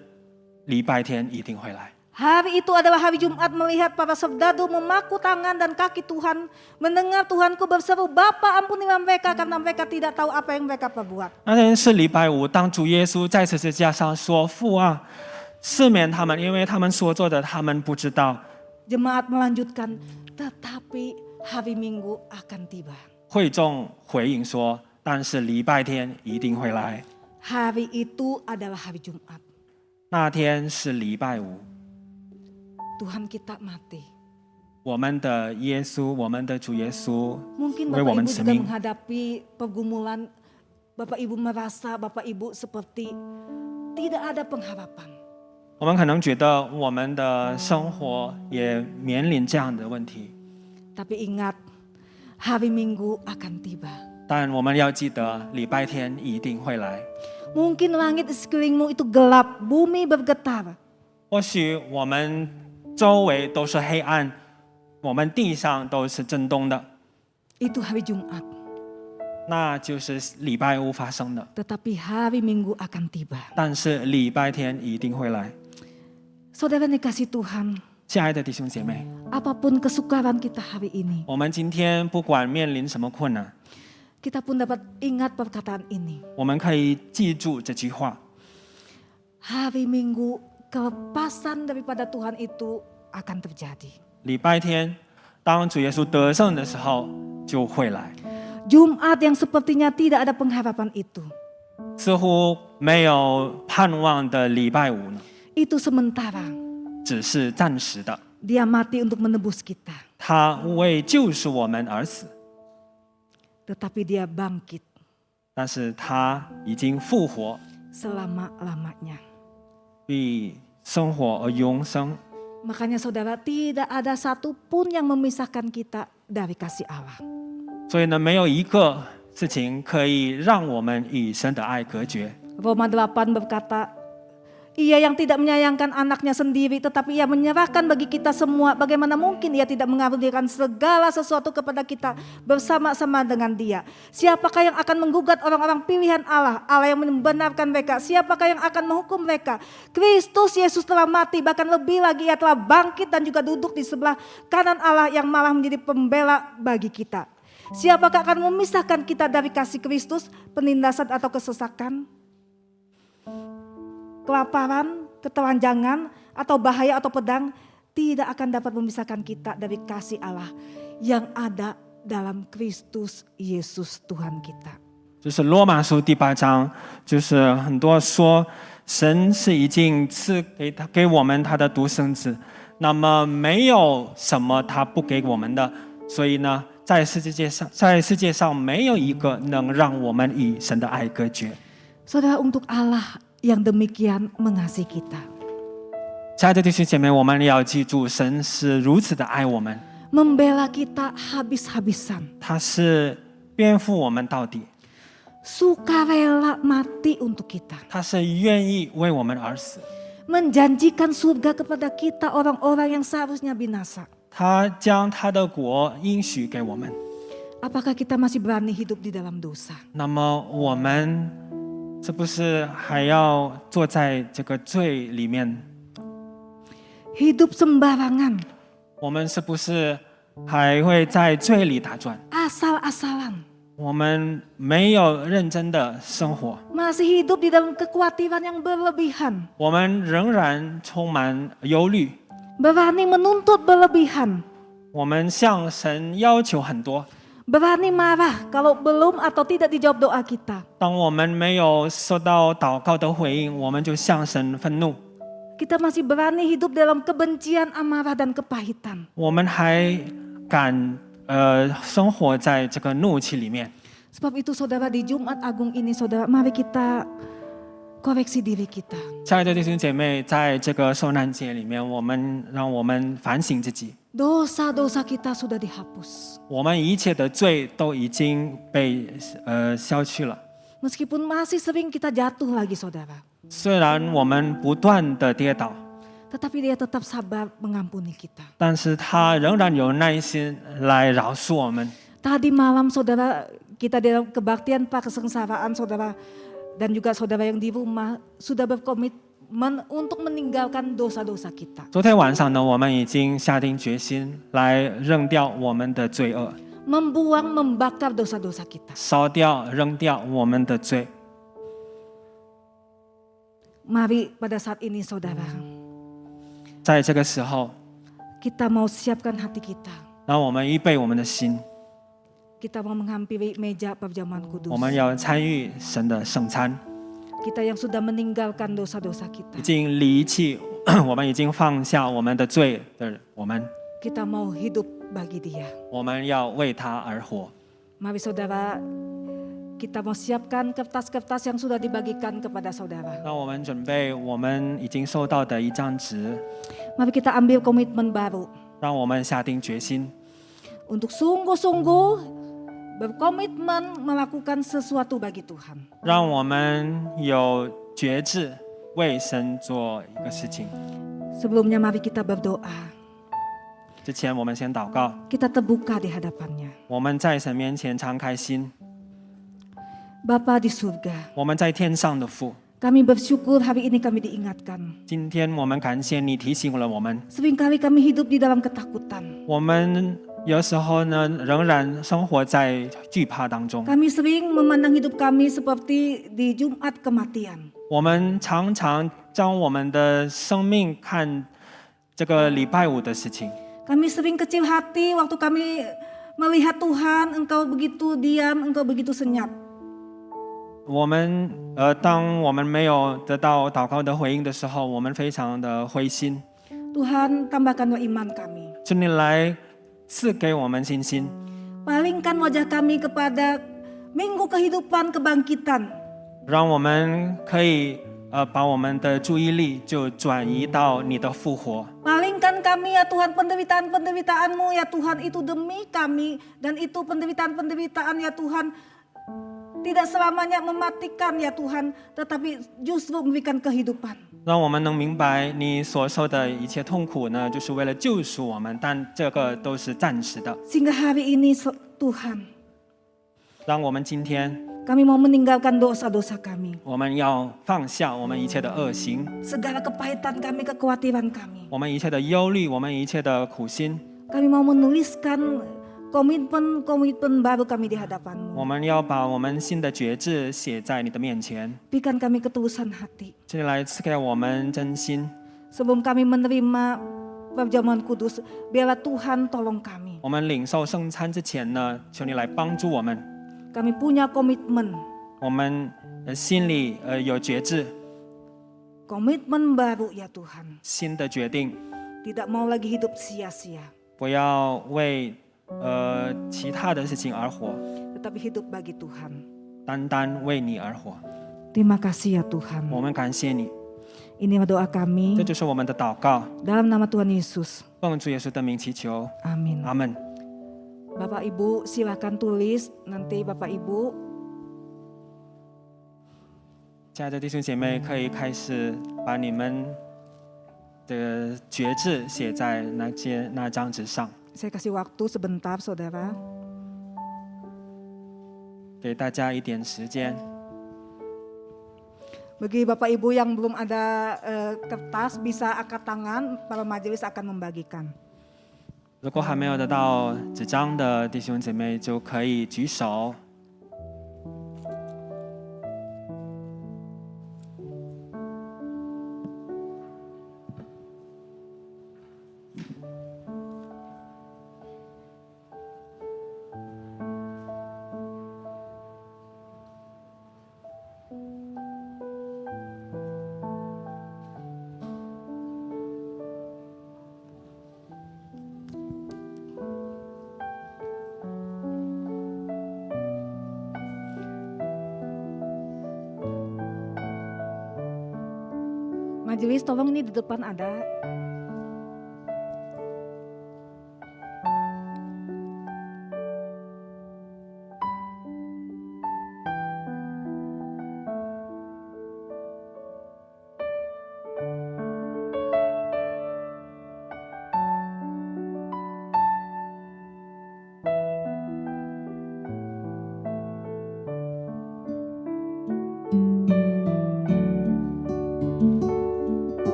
礼拜天一定会来。 Hari itu adalah hari Jumat, melihat para serdadu memaku tangan dan kaki Tuhan, mendengar Tuhanku berseru, Bapa ampunilah mereka karena mereka tidak tahu apa yang mereka perbuat. 那天是礼拜五，当主耶稣在十字架上说：“父啊，赦免他们，因为他们所做的，他们不知道。” Jemaat melanjutkan, tetapi hari Minggu akan tiba. 会众回应说：“但是礼拜天一定会来。 Hari itu adalah hari Jumat. 那天是礼拜五， Tuhan kita mati. 我们的耶稣，我们的主耶稣 Mungkin 为我 Bapak 们 Ibu 使 juga 命。 menghadapi pergumulan. Bapak Ibu merasa Bapak Ibu seperti tidak ada pengharapan. 我们可能觉得我们的生活也面临这样的问题， Tapi ingat, hari Minggu akan tiba. 但我们要记得礼拜天一定会来。 Mungkin langit di sekelilingmu itu gelap, bumi bergetar. 或许我们周围都是黑暗，我们地上都是震动的， Itu hari Jumat. 那就是礼拜五发生的。 Tetapi hari Minggu akan tiba. 但是礼拜天一定会来。 Saudara dikasih Tuhan, 亲爱的弟兄姐妹， apapun kesukaran kita hari ini, 我们今天不管面临什么困难， kita pun dapat ingat perkataan ini. 我们可以记住这句话： Hari Minggu, kelepasan daripada Tuhan itu akan terjadi. 礼拜天，当主耶稣得胜的时候就会来。 Jumat yang sepertinya tidak ada pengharapan itu. 似乎没有盼望的礼拜五呢， Itu sementara. 只是暂时的。 Dia mati untuk menebus kita. 他为救赎我们而死， Tetapi dia bangkit 但是他已经复活， selama-lamanya. 并生活而永生。 Makanya saudara, tidak ada satupun yang memisahkan kita dari kasih Allah. 所以呢，没有一个事情可以让我们与神的爱隔绝。 Roma 8 berkata, Ia yang tidak menyayangkan anaknya sendiri, tetapi ia menyerahkan bagi kita semua. Bagaimana mungkin ia tidak mengaruniakan segala sesuatu kepada kita bersama-sama dengan dia? Siapakah yang akan menggugat orang-orang pilihan Allah? Allah yang membenarkan mereka. Siapakah yang akan menghukum mereka? Kristus Yesus telah mati, bahkan lebih lagi ia telah bangkit dan juga duduk di sebelah kanan Allah yang malah menjadi pembela bagi kita. Siapakah akan memisahkan kita dari kasih Kristus? Penindasan atau kesesakan? Kelaparan, ketelanjangan, atau bahaya atau pedang tidak akan dapat memisahkan kita dari kasih Allah yang ada dalam Kristus Yesus Tuhan kita. 就是罗马书第8章，就是很多说神是已经赐给我们他的独生子，那么没有什么他不给我们的，所以呢，在世界上没有一个能让我们与神的爱隔绝。 Saudara, untuk Allah yang demikian mengasihi kita, 亲爱的弟兄姐妹，我们要记住，神是如此的爱我们， membela kita habis-habisan, 他是鞭负我们到底， sukarela mati untuk kita, 他是愿意为我们而死， menjanjikan surga kepada kita orang-orang yang seharusnya binasa. 他将他的国应许给我们。 Apakah kita masih berani hidup di dalam dosa? 那么我们是不是还要坐在这个罪里面？ Hidup sembarangan, 我们是不是还会在罪里打转？ asal-asalan, 我们没有认真的生活， masih hidup di dalam kekhawatiran yang berlebihan, 我们仍然充满忧虑， berani menuntut berlebihan, 我们向神要求很多。 berani marah kalau belum atau tidak dijawab doa kita. 当我们没有受到祷告的回应，我们就向神愤怒。 Kita masih berani hidup dalam kebencian, amarah, dan kepahitan. 我们还敢生活在这个怒气里面。 Sebab itu saudara, di Jumat Agung ini saudara, mari kita koreksi diri kita. 亲爱的弟兄姐妹，在这个受难节里面，让我们反省自己， Dosa-dosa kita sudah dihapus. 我们一切的罪都已经被消去了。 Meskipun masih sering kita jatuh lagi saudara, 虽然我们不断的跌倒， tetapi dia tetap sabar mengampuni kita. 但是他仍然有耐心来饶恕我们。 Tadi malam saudara, kita dalam kebaktian Pak Kesengsaraan saudara, dan juga saudara yang di rumah sudah berkomitmen untuk meninggalkan dosa-dosa kita. 昨天晚上呢，我们已经下定决心来扔掉我们的罪恶， Membuang, membakar dosa-dosa kita. 烧掉、扔掉我们的罪。 Mari pada saat ini saudara, 在这个时候， kita mau siapkan hati kita. 让我们预备我们的心， kita mau menghampiri meja perjamuan 我 kudus. 们要参与神的圣餐， Kita yang sudah meninggalkan dosa-dosa 已 kita. 经离弃，我们已经放下我们的罪的我们， Kita mau hidup bagi Dia. 我们要为他而活。 Mari saudara, kita mau siapkan kertas-kertas yang sudah dibagikan kepada saudara. 让我们准备我们已经收到的一张纸， Mari kita ambil komitmen baru 让我们下定决心， untuk sungguh-sungguh berkomitmen melakukan sesuatu bagi Tuhan. 让我们有觉志，为神做一个事情。 Sebelumnya mari kita berdoa. 之前我们先祷告， Kita terbuka di hadapannya. 我们在神面前敞开心。 Bapa di surga, 我们在天上的父， kami bersyukur hari ini kami diingatkan. 今天我们感谢你提醒了我们， Seringkali kami hidup di dalam ketakutan. 我们有时候呢仍然生活在惧怕当中， Kami sering memandang hidup kami seperti di Jumat kematian. 我们常常将我们的生命看这个礼拜五的事情， Kami sering kecil hati waktu kami melihat Tuhan, Engkau begitu diam, Engkau begitu senyap. 我们当我们没有得到祷告的回应的时候，我们非常的灰心。 Tuhan, tambahkanlah iman kami. 求你来赐给我们信心， Palingkan wajah kami kepada minggu kehidupan kebangkitan. 让我们可以把我们的注意力就转移到你的复活。 Palingkan kami ya Tuhan penderitaan-penderitaan-Mu ya Tuhan, itu demi kami, dan itu penderitaan-penderitaan ya Tuhan tidak selamanya mematikan ya Tuhan, tetapi justru memberikan kehidupan. 让我们能明白你所受的一切痛苦呢，就是为了救赎我们，但这个都是暂时的。 Sehingga hari ini Tuhan, 让我们今天， kami mau meninggalkan dosa-dosa kami, 我们要放下我们一切的恶行， segala kepahitan kami, kekhawatiran kami. 我们一切的忧虑，我们一切的苦心， Kami mau menuliskan komitmen baru kami di hadapan-Mu. 我们要把我们新的觉志写在你的面前， Berikan kami ketulusan hati. 这里来赐给我们真心。 Sebelum kami menerima perjamuan kudus, biarlah Tuhan tolong kami. 我们领受圣餐之前呢，求你来帮助我们， Kami punya komitmen, 我们心里有觉志， komitmen baru ya Tuhan. 新的决定， Tidak mau lagi hidup sia-sia, 不要为其他的事情而活， tetapi hidup bagi Tuhan. 单单为你而活。 Terima kasih ya Tuhan. 我们感谢你， Ini doa kami 这就是我们的祷告， dalam nama Tuhan Yesus. 奉主耶稣的名祈求， Amin. 阿门。 Bapak Ibu silakan tulis, nanti Bapak Ibu 亲爱的弟兄姐妹，可以开始把你们的觉志写在那张纸上， saya kasih waktu sebentar saudara. 给大家一点时间。 Bagi Bapak Ibu yang belum ada kertas, bisa angkat tangan, para majelis akan membagikan. 如果还没有得到纸张的弟兄姐妹，就可以举手。 Majelis tolong ini di depan ada.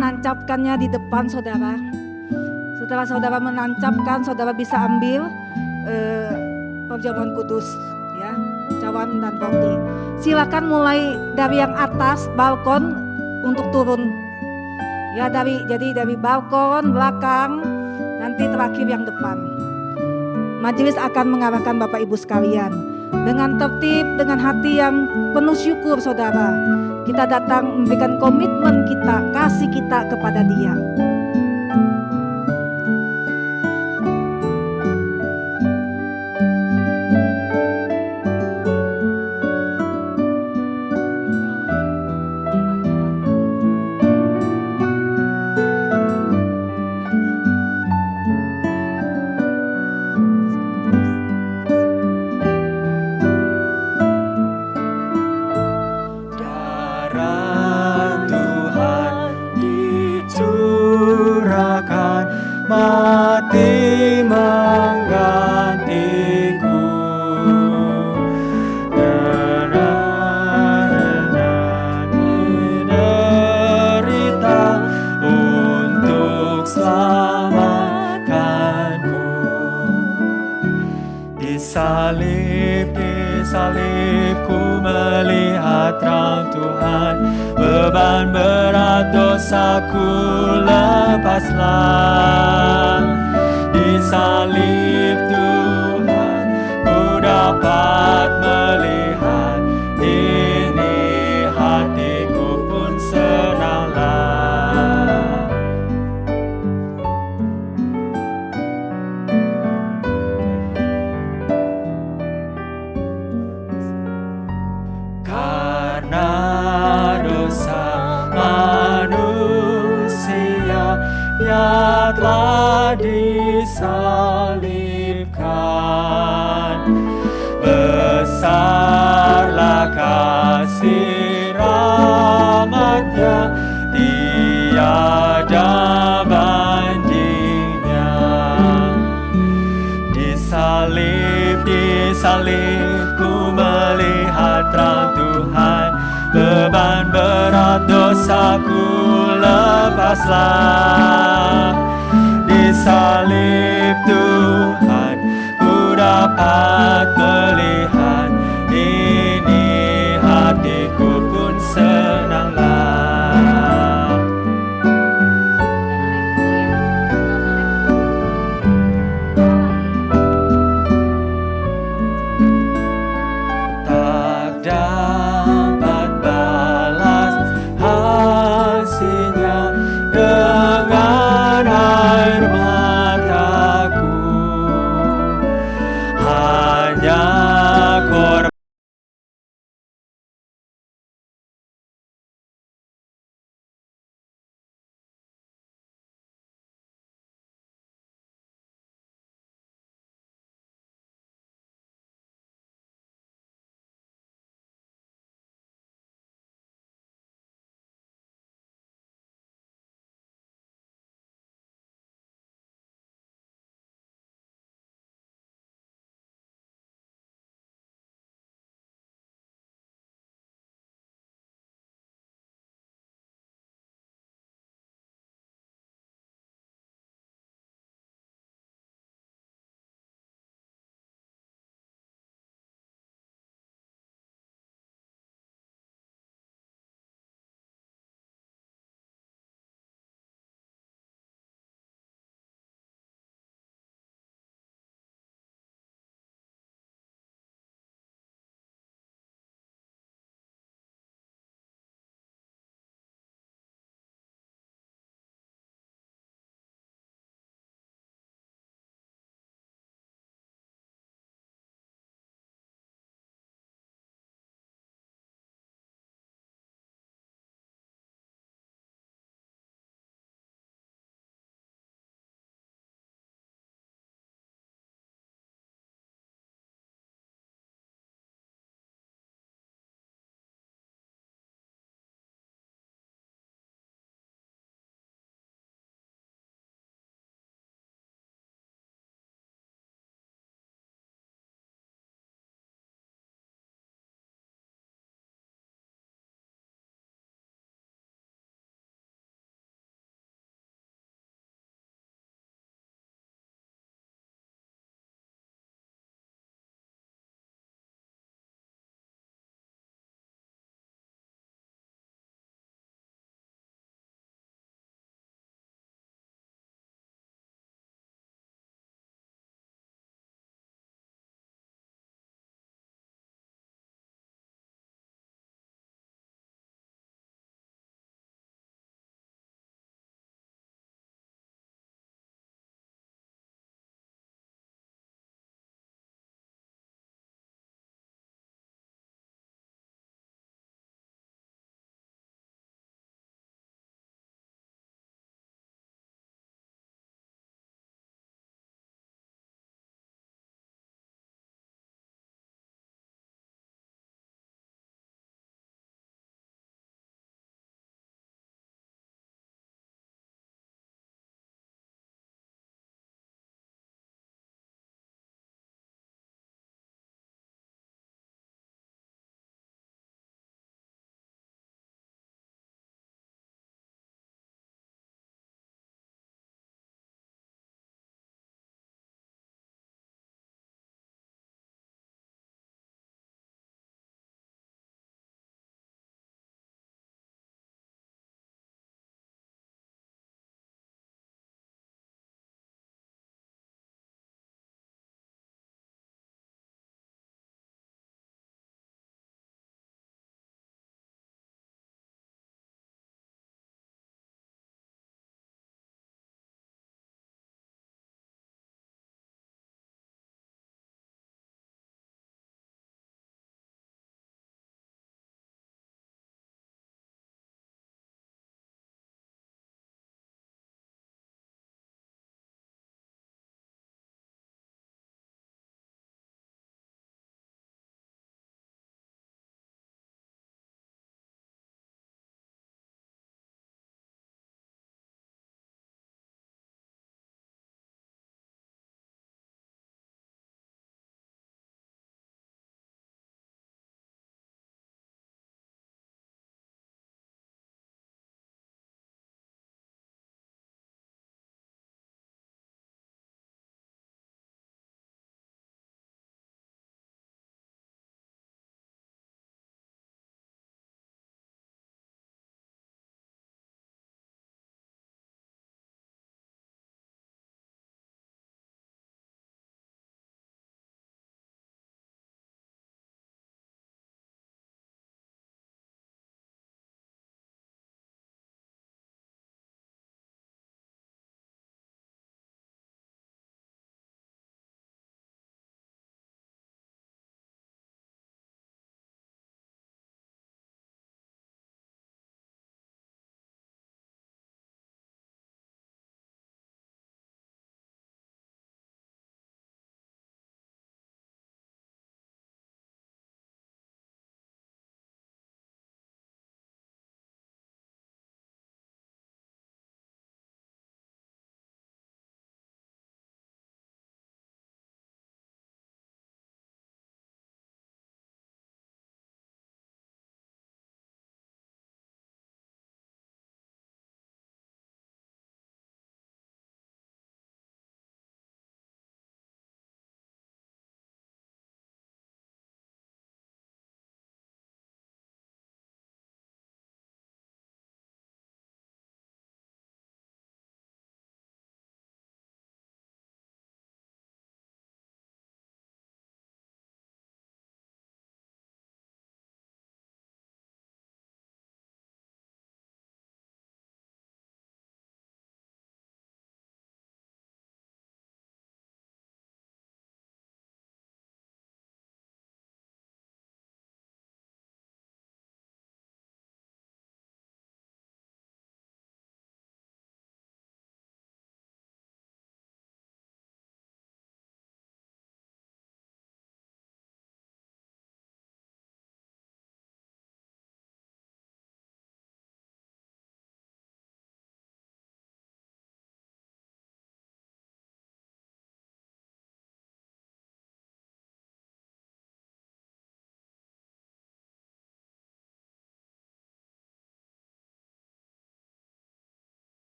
menancapkannya di depan saudara. Setelah saudara menancapkan, saudara bisa ambil perjamuan kudus, ya, cawan dan roti. Silakan mulai dari yang atas balkon untuk turun, ya, jadi dari balkon belakang, nanti terakhir yang depan. Majelis akan mengarahkan Bapak Ibu sekalian dengan tertib, dengan hati yang penuh syukur, saudara. Kita datang memberikan komitmen kita, kasih kita kepada Dia. Mati menggantiku, derita untuk selamatkanku. Disalib ku melihat terang Tuhan, beban berat dosaku lepaslah. Disalib Tuhan, ku dapat melihat, ini hatiku pun senanglah. Karena dosa manusia yang telah disalibkan, besarlah kasih rahmat-Nya, tiada bandingnya. Disalib ku melihat terang Tuhan, beban berat dosaku lepaslah. Disalib Tuhan, ku dapat melihat,